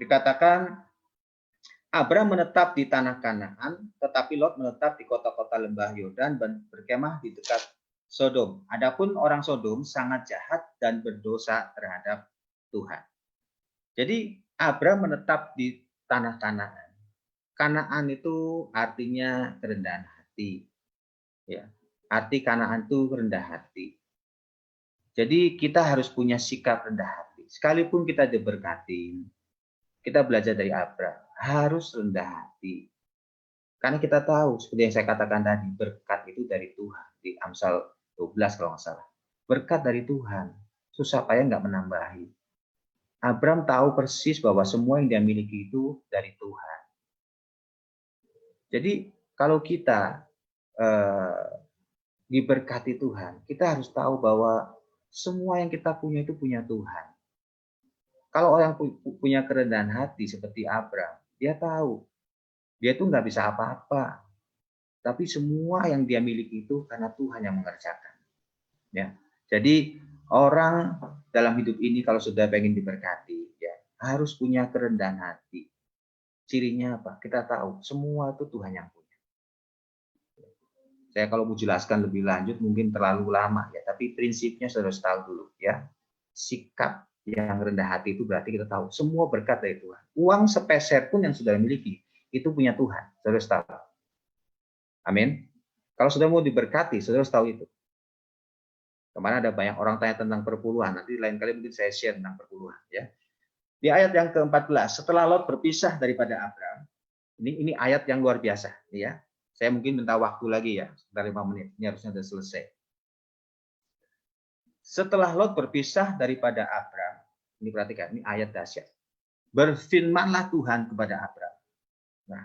dikatakan Abram menetap di tanah Kanaan, tetapi Lot menetap di kota-kota lembah Yordan dan berkemah di dekat Sodom. Adapun orang Sodom sangat jahat dan berdosa terhadap Tuhan. Jadi Abram menetap di tanah Kanaan. Kanaan itu artinya kerendahan hati. Ya, arti Kanaan itu rendah hati. Jadi kita harus punya sikap rendah hati. Sekalipun kita diberkati, kita belajar dari Abram, harus rendah hati. Karena kita tahu, seperti yang saya katakan tadi, berkat itu dari Tuhan. Di Amsal 12 kalau nggak salah. Berkat dari Tuhan, susah payah nggak menambahi. Abram tahu persis bahwa semua yang dia miliki itu dari Tuhan. Jadi kalau kita diberkati Tuhan, kita harus tahu bahwa semua yang kita punya itu punya Tuhan. Kalau orang punya kerendahan hati seperti Abram, dia tahu dia tuh nggak bisa apa-apa, tapi semua yang dia miliki itu karena Tuhan yang mengerjakan. Ya, jadi orang dalam hidup ini kalau sudah pengen diberkati, ya harus punya kerendahan hati. Cirinya apa? Kita tahu semua itu Tuhan yang punya. Saya kalau mau jelaskan lebih lanjut mungkin terlalu lama ya, tapi prinsipnya saudara harus tahu dulu ya. Sikap yang rendah hati itu berarti kita tahu semua berkat dari Tuhan. Uang sepeser pun yang saudara miliki itu punya Tuhan. Saudara harus tahu. Amin. Kalau saudara mau diberkati, saudara harus tahu itu. Kemarin ada banyak orang tanya tentang perpuluhan. Nanti lain kali mungkin saya share tentang perpuluhan ya. Di ayat yang ke-14, setelah Lot berpisah daripada Abram, ini ayat yang luar biasa ya. Saya mungkin minta waktu lagi ya, sekitar 5 menit. Ini harusnya sudah selesai. Setelah Lot berpisah daripada Abram, ini perhatikan, ini ayat dahsyat. Berfirmanlah Tuhan kepada Abram. Nah,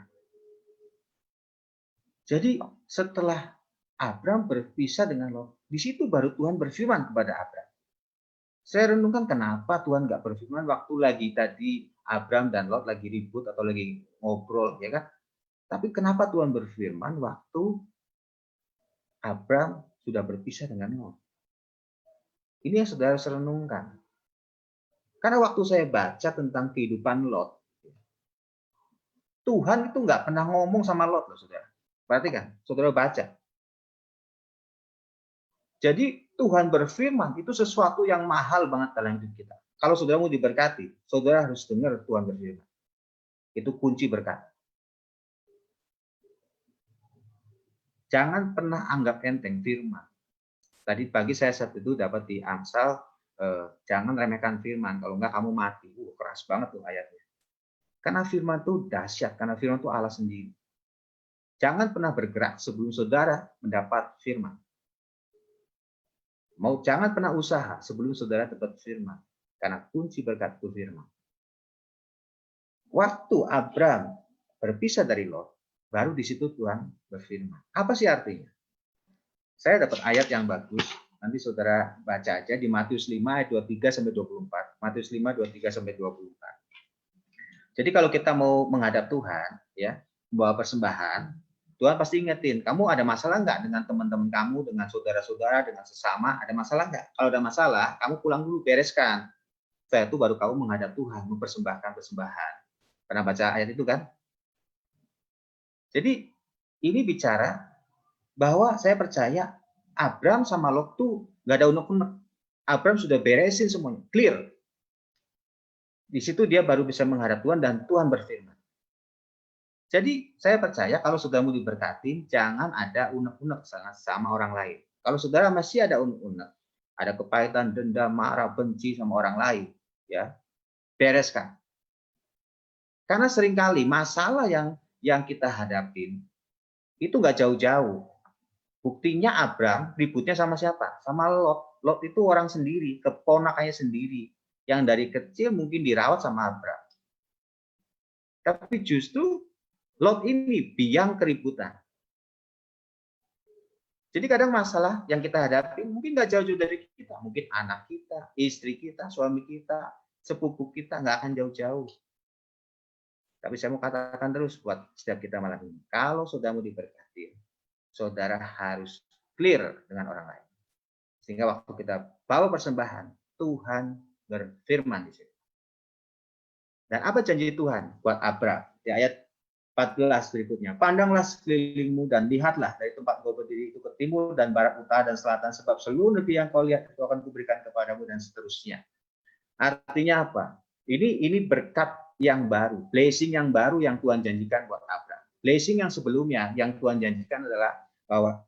jadi setelah Abram berpisah dengan Lot, di situ baru Tuhan berfirman kepada Abram. Saya renungkan kenapa Tuhan nggak berfirman waktu lagi tadi Abram dan Lot lagi ribut atau lagi ngobrol, ya kan? Tapi kenapa Tuhan berfirman waktu Abram sudah berpisah dengan Lot? Ini yang saudara renungkan. Karena waktu saya baca tentang kehidupan Lot, Tuhan itu nggak pernah ngomong sama Lot, loh, saudara. Perhatikan, saudara baca. Jadi Tuhan berfirman itu sesuatu yang mahal banget dalam hidup kita. Kalau saudara mau diberkati, saudara harus dengar Tuhan berfirman. Itu kunci berkat. Jangan pernah anggap enteng firman. Tadi pagi saya saat itu dapat di Amsal, jangan remehkan firman, kalau enggak kamu mati. Keras banget tuh ayatnya. Karena firman itu dahsyat, karena firman itu Allah sendiri. Jangan pernah bergerak sebelum saudara mendapat firman. Jangan pernah usaha sebelum saudara dapat firman. Karena kunci berkat itu firman. Waktu Abram berpisah dari Lot, baru di situ Tuhan berfirman. Apa sih artinya? Saya dapat ayat yang bagus. Nanti saudara baca aja di Matius 5 ayat 23 sampai 24. Matius 5 23 sampai 24. Jadi kalau kita mau menghadap Tuhan, ya, membawa persembahan, Tuhan pasti ingetin, kamu ada masalah nggak dengan teman-teman kamu, dengan saudara-saudara, dengan sesama, ada masalah nggak? Kalau ada masalah, kamu pulang dulu, bereskan. Setelah itu baru kamu menghadap Tuhan, mempersembahkan persembahan. Pernah baca ayat itu kan? Jadi ini bicara bahwa saya percaya Abram sama Lot tuh nggak ada unek-unek. Abram sudah beresin semuanya, clear. Di situ dia baru bisa menghadap Tuhan dan Tuhan berfirman. Jadi saya percaya kalau saudara mau diberkati, jangan ada unek-unek sama orang lain. Kalau saudara masih ada unek-unek, ada kepahitan, dendam, marah, benci sama orang lain, ya bereskan. Karena seringkali masalah yang kita hadapin itu nggak jauh-jauh. Buktinya Abram ributnya sama siapa? Sama Lot. Lot itu orang sendiri, keponakannya sendiri, yang dari kecil mungkin dirawat sama Abram. Tapi justru Lot ini biang keributan. Jadi kadang masalah yang kita hadapi mungkin nggak jauh-jauh dari kita. Mungkin anak kita, istri kita, suami kita, sepupu kita, nggak akan jauh-jauh. Tapi saya mau katakan terus buat setiap kita malam ini. Kalau saudara mau diberkati, saudara harus clear dengan orang lain. Sehingga waktu kita bawa persembahan, Tuhan berfirman di situ. Dan apa janji Tuhan buat Abram? Di ayat 14 berikutnya. Pandanglah sekelilingmu dan lihatlah dari tempat kau berdiri itu ke timur dan barat, utara dan selatan, sebab seluruh negeri yang kau lihat itu akan kuberikan kepadamu, dan seterusnya. Artinya apa? Ini berkat yang baru, blessing yang baru yang Tuhan janjikan buat Abram. Blessing yang sebelumnya yang Tuhan janjikan adalah bahwa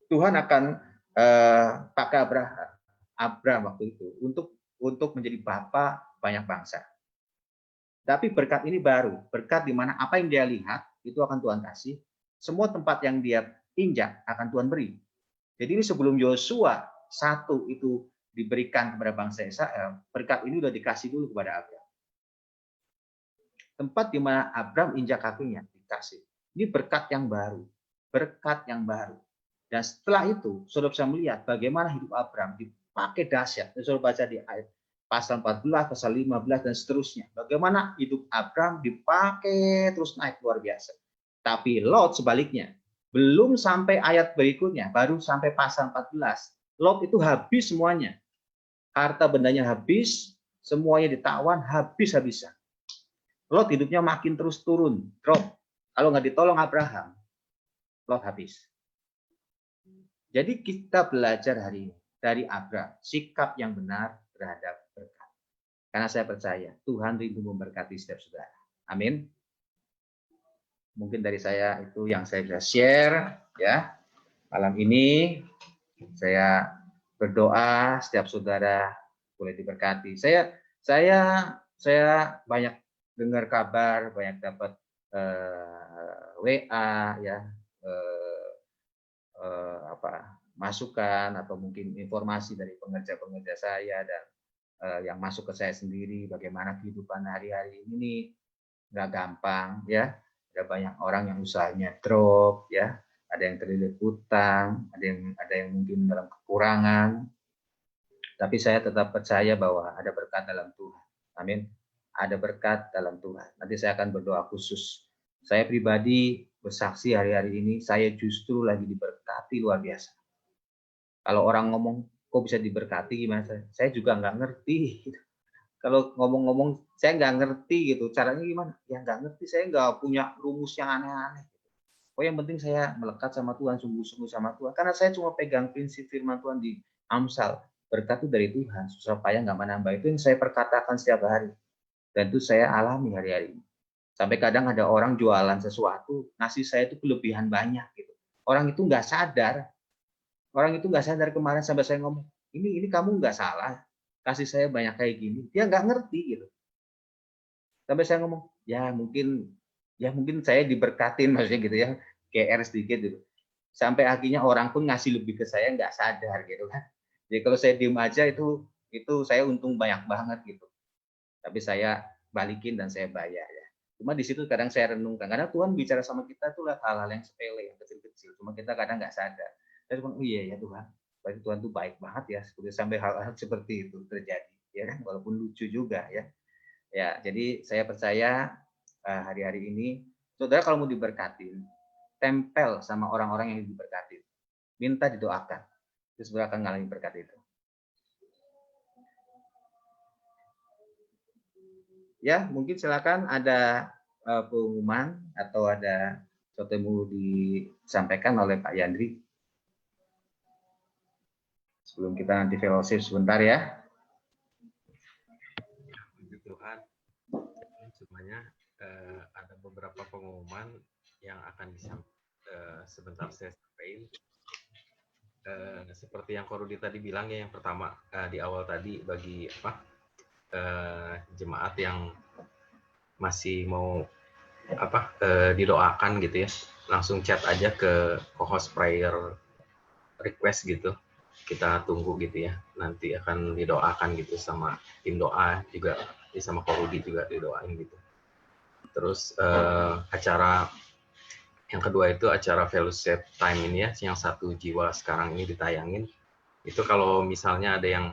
Tuhan akan pakai Abram waktu itu untuk menjadi bapa banyak bangsa. Tapi berkat ini baru, berkat di mana apa yang dia lihat itu akan Tuhan kasih, semua tempat yang dia injak akan Tuhan beri. Jadi ini sebelum Yosua 1 itu diberikan kepada bangsa Israel, berkat ini sudah dikasih dulu kepada Abram. Tempat di mana Abram injak kakinya dikasih. Ini berkat yang baru, berkat yang baru. Dan setelah itu, saudara bisa melihat bagaimana hidup Abram dipakai dahsyat. Saudara baca di ayat pasal 14, pasal 15 dan seterusnya. Bagaimana hidup Abram dipakai terus naik luar biasa. Tapi Lot sebaliknya, belum sampai ayat berikutnya, baru sampai pasal 14. Lot itu habis semuanya. Harta bendanya habis, semuanya ditawan habis-habisan. Lot hidupnya makin terus turun, drop. Kalau nggak ditolong Abraham, Lot habis. Jadi kita belajar hari ini dari Abram, sikap yang benar terhadap berkat. Karena saya percaya Tuhan rindu memberkati setiap saudara. Amin. Mungkin dari saya itu yang saya bisa share ya. Malam ini saya berdoa setiap saudara boleh diberkati. Saya banyak dengar kabar, banyak dapat WA ya, masukan atau mungkin informasi dari pengerja-pengerja saya dan yang masuk ke saya sendiri, bagaimana kehidupan hari-hari ini nggak gampang ya. Ada banyak orang yang usahanya drop ya, ada yang terlilit hutang, ada yang mungkin dalam kekurangan. Tapi saya tetap percaya bahwa ada berkat dalam Tuhan. Amin. Ada berkat dalam Tuhan. Nanti saya akan berdoa khusus. Saya pribadi bersaksi hari-hari ini, saya justru lagi diberkati luar biasa. Kalau orang ngomong, kok bisa diberkati gimana? Saya juga nggak ngerti. Kalau ngomong-ngomong, saya nggak ngerti gitu. Caranya gimana? Ya nggak ngerti. Saya nggak punya rumus yang aneh-aneh. Oh, yang penting saya melekat sama Tuhan, sungguh-sungguh sama Tuhan. Karena saya cuma pegang prinsip firman Tuhan di Amsal. Berkat itu dari Tuhan, susah payah nggak menambah. Itu yang saya perkatakan setiap hari. Dan itu saya alami hari-hari ini. Sampai kadang ada orang jualan sesuatu, ngasih saya itu kelebihan banyak gitu. orang itu nggak sadar. Orang itu nggak sadar kemarin sampai saya ngomong, ini kamu nggak salah, kasih saya banyak kayak gini. Dia nggak ngerti gitu. Sampai saya ngomong, ya mungkin saya diberkatin maksudnya gitu ya, GR sedikit gitu. Sampai akhirnya orang pun ngasih lebih ke saya nggak sadar gitu kan. Jadi kalau saya diem aja itu saya untung banyak banget gitu. Tapi saya balikin dan saya bayar ya. Cuma di situ kadang saya renungkan, karena Tuhan bicara sama kita tuh hal-hal yang sepele, yang kecil-kecil. Cuma kita kadang nggak sadar. Saya cuma, oh iya ya Tuhan, berarti Tuhan tuh baik banget ya, sampai hal-hal seperti itu terjadi, ya kan? Walaupun lucu juga ya. Ya, jadi saya percaya hari-hari ini, saudara kalau mau diberkatin, tempel sama orang-orang yang diberkatin, minta didoakan, terus saudara akan ngalamin berkat itu. Ya, mungkin silakan ada pengumuman atau ada sesuatu yang mau disampaikan oleh Pak Yandri. Sebelum kita nanti fellowship sebentar ya. Puji Tuhan, semuanya ada beberapa pengumuman yang akan sebentar saya sampaikan. Seperti yang Ko Rudi tadi bilang ya, yang pertama di awal tadi bagi jemaat yang masih mau didoakan gitu ya, langsung chat aja ke co-host prayer request gitu. Kita tunggu gitu ya, nanti akan didoakan gitu sama tim doa juga, sama Ko Rudi juga didoain gitu. Terus acara yang kedua itu acara fellowship time ini ya, yang satu jiwa sekarang ini ditayangin. Itu kalau misalnya ada yang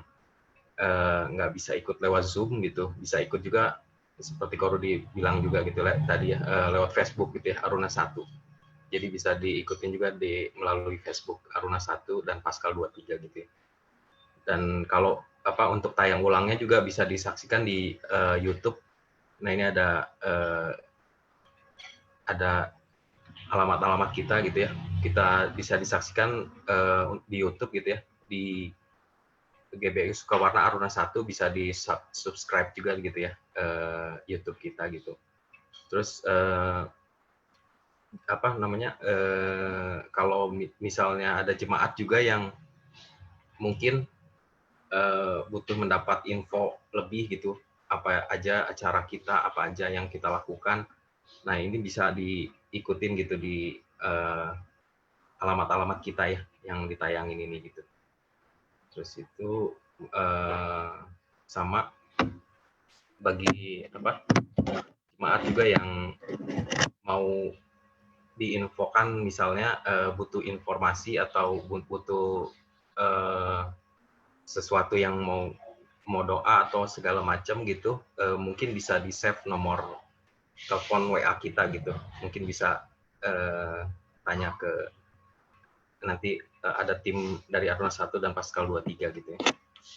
nggak bisa ikut lewat Zoom gitu, bisa ikut juga seperti Ko Rudi bilang juga gitu tadi ya, lewat Facebook gitu ya, Aruna 1. Jadi bisa diikutin juga melalui Facebook Aruna 1 dan Paskal 23 gitu ya. Dan kalau untuk tayang ulangnya juga bisa disaksikan di YouTube. Nah, ini ada alamat-alamat kita gitu ya. Kita bisa disaksikan di YouTube gitu ya. Di GBI Sukawarna Aruna 1 bisa di subscribe juga gitu ya, YouTube kita gitu. Terus kalau misalnya ada jemaat juga yang mungkin butuh mendapat info lebih gitu, apa aja acara kita, apa aja yang kita lakukan. Nah, ini bisa diikutin gitu di alamat-alamat kita ya yang ditayangin ini gitu. Terus itu sama bagi jemaat juga yang mau diinfokan, misalnya butuh informasi atau butuh sesuatu yang mau doa atau segala macam gitu, mungkin bisa di save nomor telepon WA kita gitu. Mungkin bisa tanya ke nanti ada tim dari Aruna 1 dan Paskal 23 gitu ya.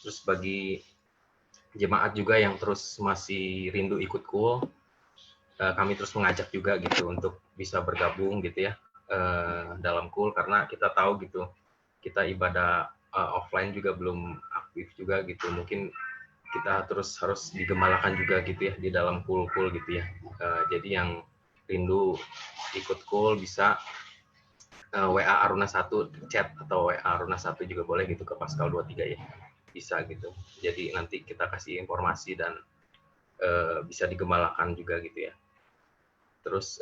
Terus bagi jemaat juga yang terus masih rindu ikut KUL, kami terus mengajak juga gitu untuk bisa bergabung gitu ya dalam KUL, karena kita tahu gitu kita ibadah offline juga belum aktif juga gitu. Mungkin kita terus harus digembalakan juga gitu ya di dalam KUL gitu ya. Jadi yang rindu ikut KUL bisa WA Aruna 1 chat atau WA Aruna 1 juga boleh gitu ke Paskal 23 ya. Bisa gitu. Jadi nanti kita kasih informasi dan bisa digembalakan juga gitu ya. Terus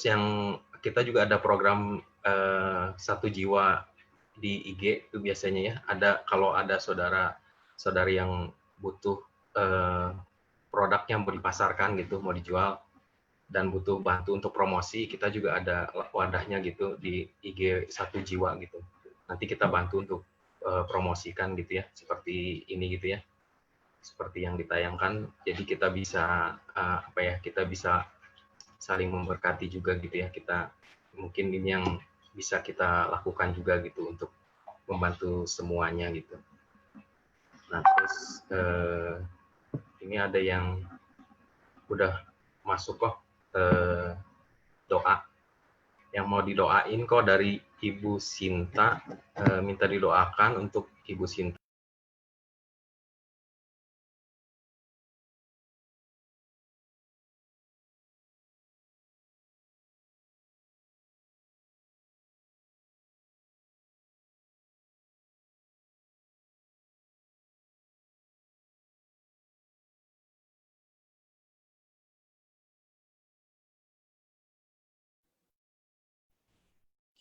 yang kita juga ada program satu jiwa di IG itu biasanya ya. Kalau ada saudara-saudari yang butuh produk yang mau dipasarkan gitu, mau dijual dan butuh bantu untuk promosi, kita juga ada wadahnya gitu di IG satu jiwa gitu. Nanti kita bantu untuk promosikan gitu ya, seperti ini gitu ya, seperti yang ditayangkan. Jadi kita bisa kita bisa saling memberkati juga gitu ya. Kita mungkin ini yang bisa kita lakukan juga gitu untuk membantu semuanya gitu. Nah, terus ini ada yang udah masuk kok doa yang mau didoain kok dari Ibu Sinta, minta didoakan untuk Ibu Sinta.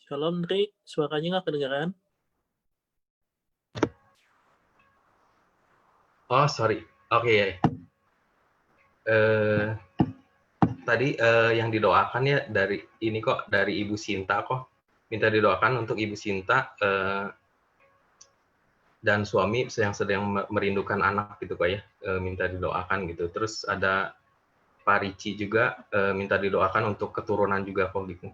Shalom, Dri. Suaranya nggak kedengaran? Oh, sorry. Oke ya. Tadi yang didoakan ya dari ini kok, dari Ibu Sinta kok. Minta didoakan untuk Ibu Sinta dan suami yang sedang merindukan anak gitu kok ya. Minta didoakan gitu. Terus ada Pak Ricci juga minta didoakan untuk keturunan juga kok gitu.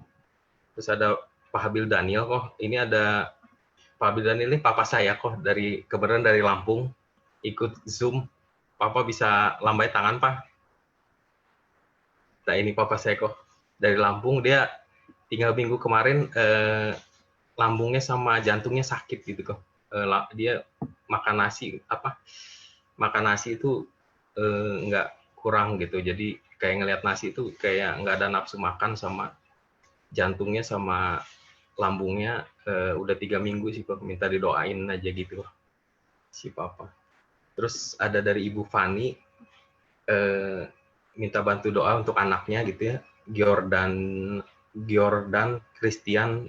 Terus ada Pak Habil Daniel kok. Ini ada Pak Habil Daniel ini papa saya kok, kebetulan dari Lampung, ikut Zoom. Papa bisa lambai tangan, Pak? Nah, ini papa saya kok dari Lampung. Dia tinggal minggu kemarin lambungnya sama jantungnya sakit gitu kok. Dia makan nasi itu nggak kurang gitu. Jadi kayak ngelihat nasi itu kayak nggak ada nafsu makan, sama jantungnya sama lambungnya udah 3 minggu sih kok. Minta didoain aja gitu si papa. Terus ada dari Ibu Fani minta bantu doa untuk anaknya gitu ya, Giordan Christian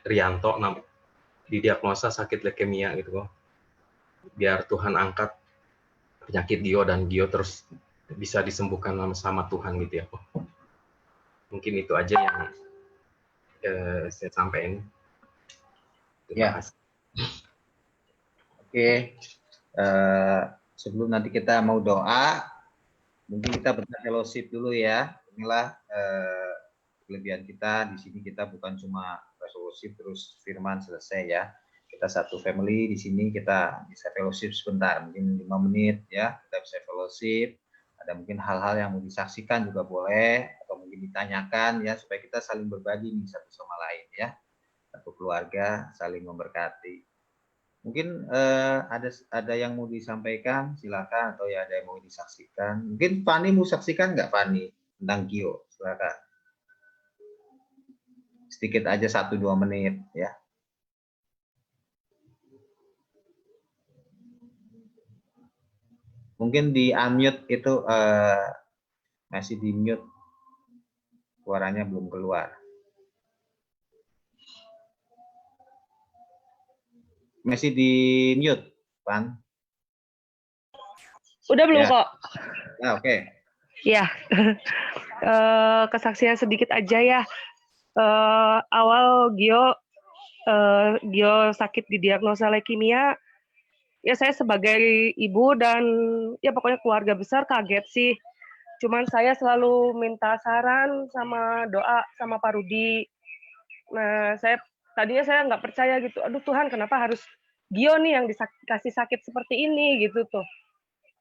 Rianto, didiagnosa sakit leukemia gitu kok. Biar Tuhan angkat penyakit Gio dan Gio terus bisa disembuhkan sama Tuhan gitu ya kok. Mungkin itu aja yang saya sampaikan. Terima kasih. Oke. Sebelum nanti kita mau doa, mungkin kita berfellowship dulu ya. Inilah kelebihan kita di sini, kita bukan cuma fellowship terus firman selesai ya. Kita satu family di sini, kita bisa fellowship sebentar, mungkin 5 menit ya. Kita bisa fellowship. Ada mungkin hal-hal yang mau disaksikan juga boleh, atau mungkin ditanyakan ya, supaya kita saling berbagi nih satu sama lain ya. Satu keluarga saling memberkati. Mungkin ada yang mau disampaikan, silakan, atau ya ada yang mau disaksikan. Mungkin Fani mau saksikan nggak, Fani, tentang Gio? Silakan. Sedikit aja 1-2 menit ya. Mungkin di unmute itu masih di mute, suaranya belum keluar. Masih di mute, Pan. Udah belum ya. kok? Ya, oke. Ya, kesaksian sedikit aja ya. Awal Gio sakit didiagnosa leukemia. Ya saya sebagai ibu dan ya pokoknya keluarga besar kaget sih. Cuman saya selalu minta saran sama doa sama Pak Rudi. Nah, tadinya saya nggak percaya gitu. Aduh Tuhan, kenapa harus Gio nih yang dikasih sakit seperti ini gitu tuh.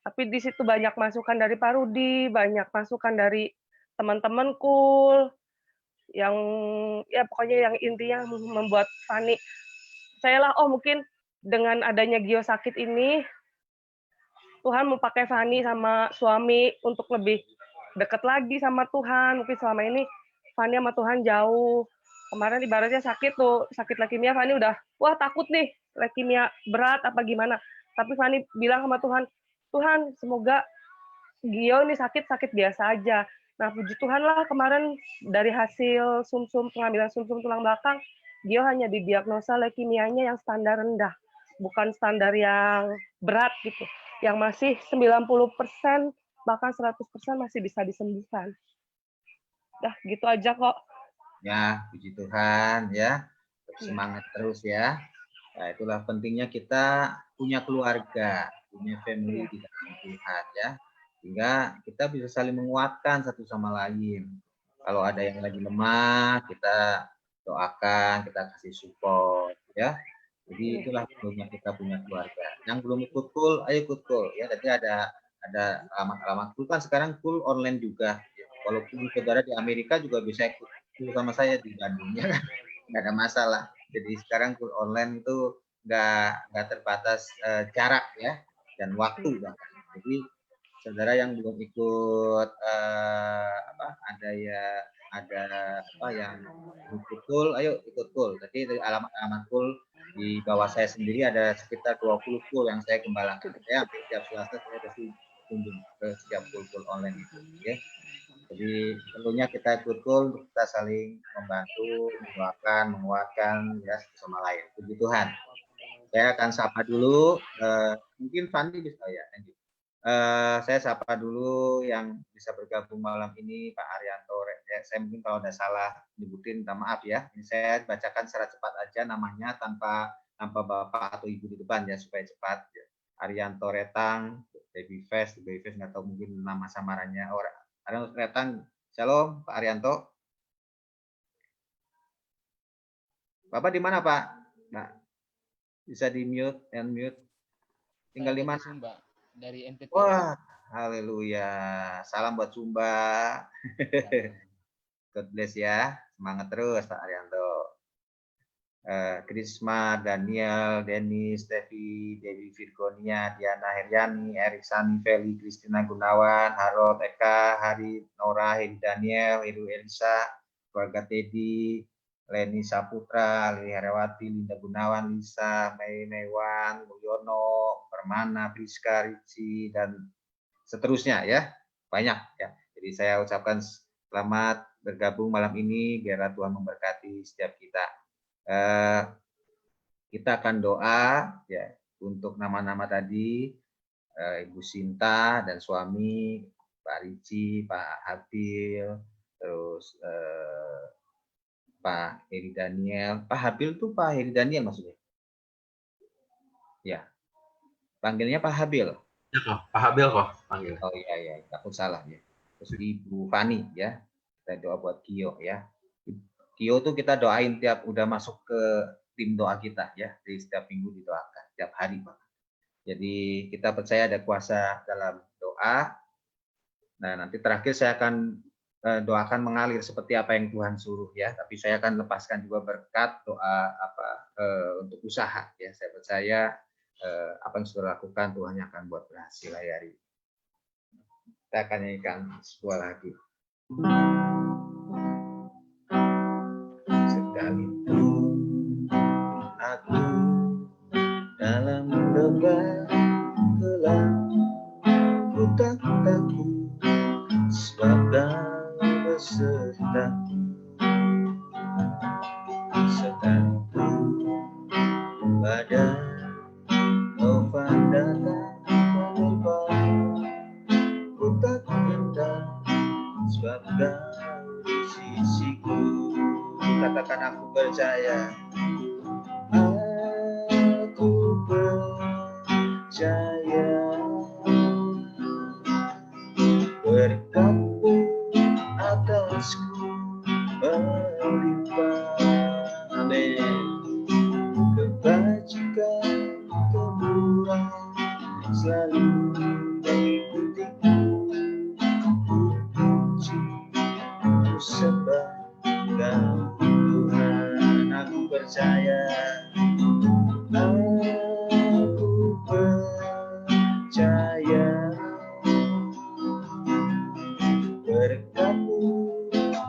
Tapi di situ banyak masukan dari Pak Rudi, banyak masukan dari teman-temanku yang ya pokoknya yang intinya membuat Fani, saya lah, oh mungkin dengan adanya Gio sakit ini Tuhan mau pakai Fani sama suami untuk lebih dekat lagi sama Tuhan. Mungkin selama ini Fani sama Tuhan jauh. Kemarin ibaratnya sakit leukemia, Fani udah wah takut nih leukemia berat apa gimana. Tapi Fani bilang sama Tuhan, Tuhan semoga Gio ini sakit biasa aja. Nah puji Tuhan lah kemarin dari hasil pengambilan sumsum tulang belakang, Gio hanya didiagnosa leukemianya yang standar rendah, bukan standar yang berat gitu, yang masih 90% bahkan 100% masih bisa disembuhkan. Dah gitu aja kok. Ya, puji Tuhan ya. Semangat terus ya. Nah, itulah pentingnya kita punya keluarga, punya family di dalam Tuhan ya. Sehingga kita bisa saling menguatkan satu sama lain. Kalau ada yang lagi lemah, kita doakan, kita kasih support ya. Jadi itulah pentingnya kita punya keluarga. Yang belum ikut cool, ayo ikut cool ya. Tadi ada alamat-alamat cool kan, sekarang cool online juga. Walaupun saudara di Amerika juga bisa ikut cool sama saya di Bandung ya kan, nggak ada masalah. Jadi sekarang cool online itu nggak terbatas jarak ya dan waktu bahkan. Jadi saudara yang belum ikut yang ikut cool, ayo ikut cool. Jadi dari alamat cool di bawah saya sendiri ada sekitar 20 cool yang saya gembalakan ya. Setiap Selasa saya pasti kunjung ke setiap cool online itu ya. Jadi perlunya kita ikut untuk kita saling membantu, mendoakan, menguatkan ya sama lain. Puji Tuhan. Saya akan sapa dulu, mungkin Fandi bisa ya. Saya sapa dulu yang bisa bergabung malam ini, Pak Arianto. Ya, saya mungkin kalau ada salah nyebutin, minta maaf ya. Ini saya bacakan secara cepat aja namanya tanpa Bapak atau Ibu di depan ya supaya cepat. Ya. Arianto Retang, Baby Face nggak tahu mungkin nama samarannya. Arianto Retang, Shalom Pak Arianto. Bapak di mana Pak? Nah, bisa di mute, unmute. Tinggal di mana? Sumba, dari NTT. Wah, haleluya. Salam buat Sumba. God bless ya. Semangat terus Pak Arianto. Krisma, Daniel, Dennis, Devi Virgonia, Diana Heriani, Erik Sani, Feli, Kristina Gunawan, Harold, Eka, Hari, Nora, Hedi Daniel, Heru Elisa, keluarga Teddy, Leni Saputra, Lili Herawati, Linda Gunawan, Lisa, Mei Mewan, Mulyono, Permana, Priska, Ricci, dan seterusnya ya. Banyak ya. Jadi saya ucapkan selamat bergabung malam ini, biarlah Tuhan memberkati setiap kita. Kita akan doa ya untuk nama-nama tadi, Ibu Sinta dan suami, Pak Ricci, Pak Habil, terus Pak Heri Daniel. Pak Habil tuh Pak Heri Daniel maksudnya? Ya, panggilnya Pak Habil. Ya kok, Pak Habil kok panggil. Oh iya, takut salah ya. Terus Ibu Fani ya, kita doa buat Kio ya. Kio tuh kita doain tiap udah masuk ke tim doa kita ya, di setiap minggu didoakan, tiap hari Pak. Jadi kita percaya ada kuasa dalam doa. Nah nanti terakhir saya akan doakan mengalir seperti apa yang Tuhan suruh ya. Tapi saya akan lepaskan juga berkat doa untuk usaha ya. Saya percaya apa yang sudah lakukan Tuhan yang akan buat berhasil hari ini. Kita akan nyanyikan sebuah lagu. Sekalipun aku dalam lembah gelap, ku tak takut sebab Kau besertaku. Sekalipun badai taufan datang menerpa, ku tak gentar sebab Kau di sisiku. Katakan aku percaya, aku percaya berkat-Mu atasku melimpah. Amin. Kebajikan kemurahan selalu mengikutiku. Ku puji, ku sembah Kau Tuhan. Aku percaya, aku percaya berkat-Mu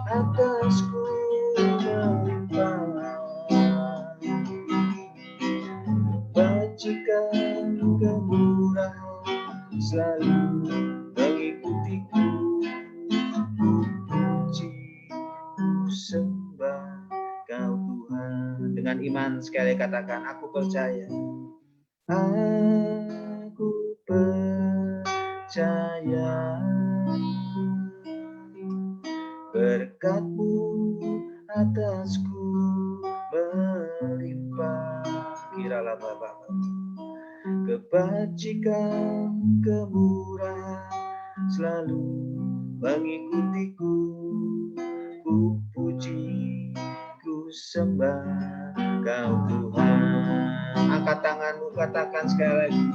atasku melimpah. Kebajikan kemurahan selalu mengikutiku. Ku puji, ku sembah Kau Tuhan. Dengan iman sekali katakan, aku percaya. Aku percaya berkat-Mu atasku melimpah. Kiralah Bapak, kebajikan kemurahan selalu mengikutiku. Ku puji, ku sembah Kau Tuhan. Angkat tanganmu, katakan sekali lagi.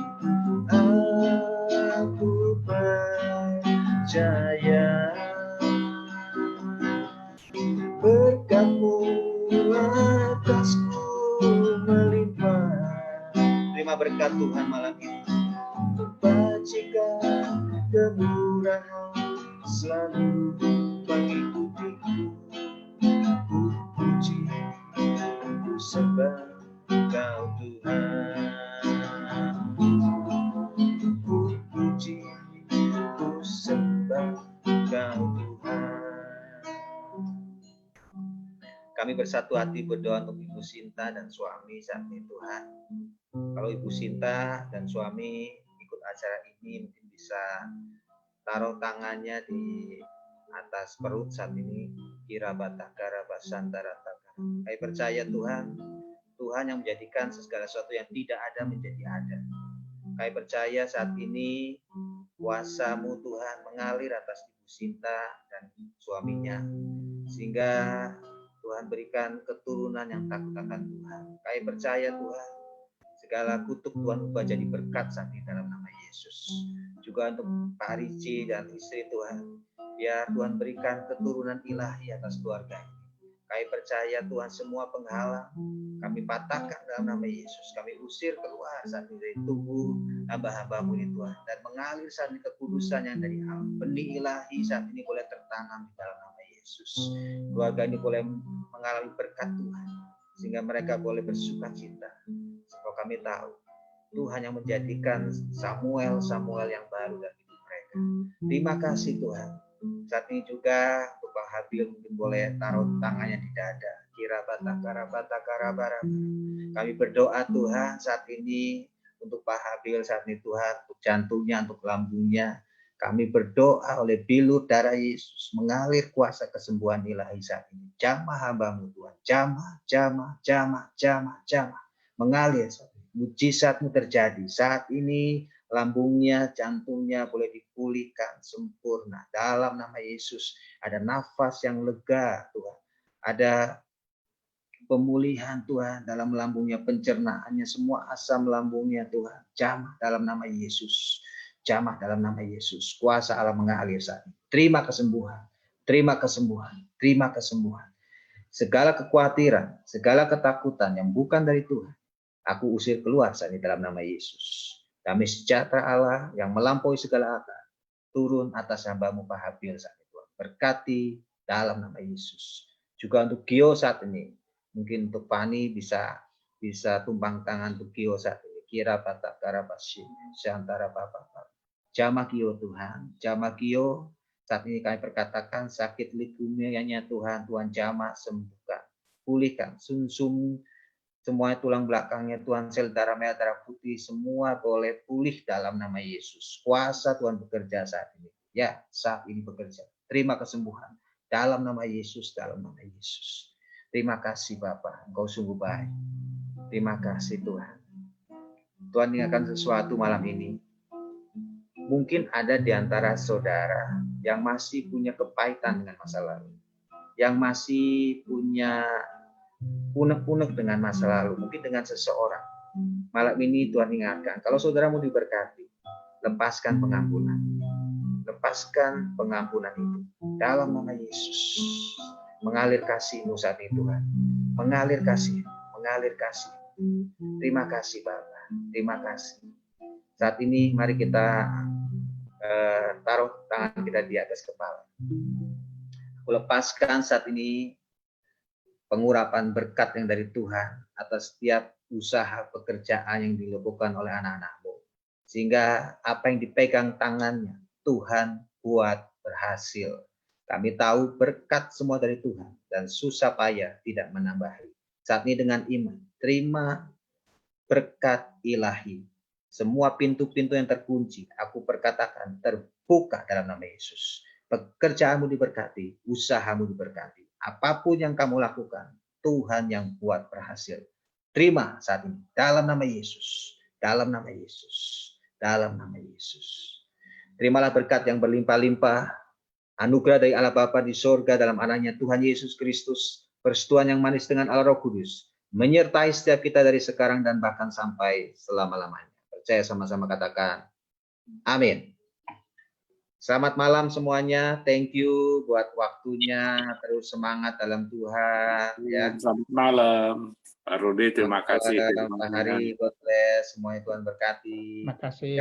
Aku percaya berkat-Mu atasku melimpah. Terima berkat Tuhan malam ini. Kebajikan kemurahan selalu mengikutiku. Ku puji, ku sembah Kau Tuhan. Ku puji, ku sembah Kau Tuhan. bersatu hati berdoa untuk Ibu Sinta dan suami saat ini Tuhan. Kalau Ibu Sinta dan suami ikut acara ini mungkin bisa taruh tangannya di atas perut saat ini. Kira batakara basantara takara. Kami percaya Tuhan, Tuhan yang menjadikan segala sesuatu yang tidak ada menjadi ada. Kami percaya saat ini kuasa-Mu Tuhan mengalir atas Ibu Sinta dan suaminya, sehingga Tuhan berikan keturunan yang takut akan Tuhan. Kami percaya Tuhan, segala kutuk Tuhan ubah jadi berkat saat ini dalam nama Yesus. Juga untuk Pak Ricci dan istri Tuhan, biar Tuhan berikan keturunan ilahi atas keluarga ini. Kami percaya Tuhan, semua penghalang kami patahkan dalam nama Yesus. Kami usir keluar saat ini dari tubuh hamba-hamba-Mu ini Tuhan, dan mengalir saat ini kekudusan yang dari Allah. Benih ilahi saat ini boleh tertanam di dalam nama Yesus. Keluarga ini boleh mengalami berkat Tuhan, sehingga mereka boleh bersuka cita. Sebab kami tahu Tuhan yang menjadikan Samuel yang baru dalam hidup mereka. Terima kasih Tuhan. Saat ini juga untuk Bang Habil mungkin boleh taruh tangannya di dada. Kira batakara batakara bara. Kami berdoa Tuhan saat ini untuk Pak Habil saat ini Tuhan, untuk jantungnya, untuk lambungnya. Kami berdoa oleh bilur darah Yesus mengalir kuasa kesembuhan ilahi saat ini. Jamah hamba-Mu Tuhan, jamah. Mengalir saat ini. Mujizat-Mu terjadi saat ini. Lambungnya, jantungnya boleh dipulihkan sempurna dalam nama Yesus. Ada nafas yang lega Tuhan. Ada pemulihan Tuhan dalam lambungnya, pencernaannya, semua asam lambungnya Tuhan. Jamah dalam nama Yesus. Jamah dalam nama Yesus. Kuasa Allah mengalir saat ini. Terima kesembuhan. Terima kesembuhan. Terima kesembuhan. Segala kekhawatiran, segala ketakutan yang bukan dari Tuhan, aku usir keluar saat ini dalam nama Yesus. Damai sejahtera Allah yang melampaui segala akal turun atas hamba-Mu Pak Habil saat ini Tuhan. Berkati dalam nama Yesus. Juga untuk Gio saat ini. Mungkin untuk Pani bisa tumpang tangan untuk Gio saat ini. Kira batakara basi seantara Bapak. Jamah Gio Tuhan. Jamah Gio saat ini kami perkatakan sakit leukeemianya Tuhan jamah sembuhkan. Pulihkan sumsum semua tulang belakangnya Tuhan, sel darah merah, darah putih, semua boleh pulih dalam nama Yesus. Kuasa Tuhan bekerja saat ini. Ya, saat ini bekerja. Terima kesembuhan dalam nama Yesus, dalam nama Yesus. Terima kasih Bapa, Engkau sungguh baik. Terima kasih Tuhan. Tuhan ingatkan sesuatu malam ini. Mungkin ada di antara saudara yang masih punya kepahitan dengan masa lalu. Yang masih punya unek-unek dengan masa lalu, mungkin dengan seseorang. Malam ini Tuhan ingatkan, kalau saudaramu diberkati, lepaskan pengampunan. Lepaskan pengampunan itu. Dalam nama Yesus. Mengalir kasih-Mu saat ini Tuhan. Mengalir kasih. Mengalir kasih. Terima kasih Bapa. Terima kasih. Saat ini mari kita taruh tangan kita di atas kepala. Aku lepaskan saat ini pengurapan berkat yang dari Tuhan atas setiap usaha pekerjaan yang dilakukan oleh anak-anak-Mu. Sehingga apa yang dipegang tangannya, Tuhan buat berhasil. Kami tahu berkat semua dari Tuhan dan susah payah tidak menambahi. Saat ini dengan iman, terima berkat ilahi. Semua pintu-pintu yang terkunci, aku perkatakan terbuka dalam nama Yesus. Pekerjaanmu diberkati, usahamu diberkati. Apapun yang kamu lakukan, Tuhan yang buat berhasil. Terima saat ini dalam nama Yesus, dalam nama Yesus, dalam nama Yesus. Terimalah berkat yang berlimpah-limpah, anugerah dari Allah Bapa di sorga dalam anaknya Tuhan Yesus Kristus, persetujuan yang manis dengan Allah Roh Kudus, menyertai setiap kita dari sekarang dan bahkan sampai selama-lamanya. Percaya sama-sama katakan, amin. Selamat malam semuanya. Thank you buat waktunya. Terus semangat dalam Tuhan. Ya. Selamat malam, Pak Rudi. Terima kasih. Pak Hari, God bless. Semuanya Tuhan berkati. Terima kasih.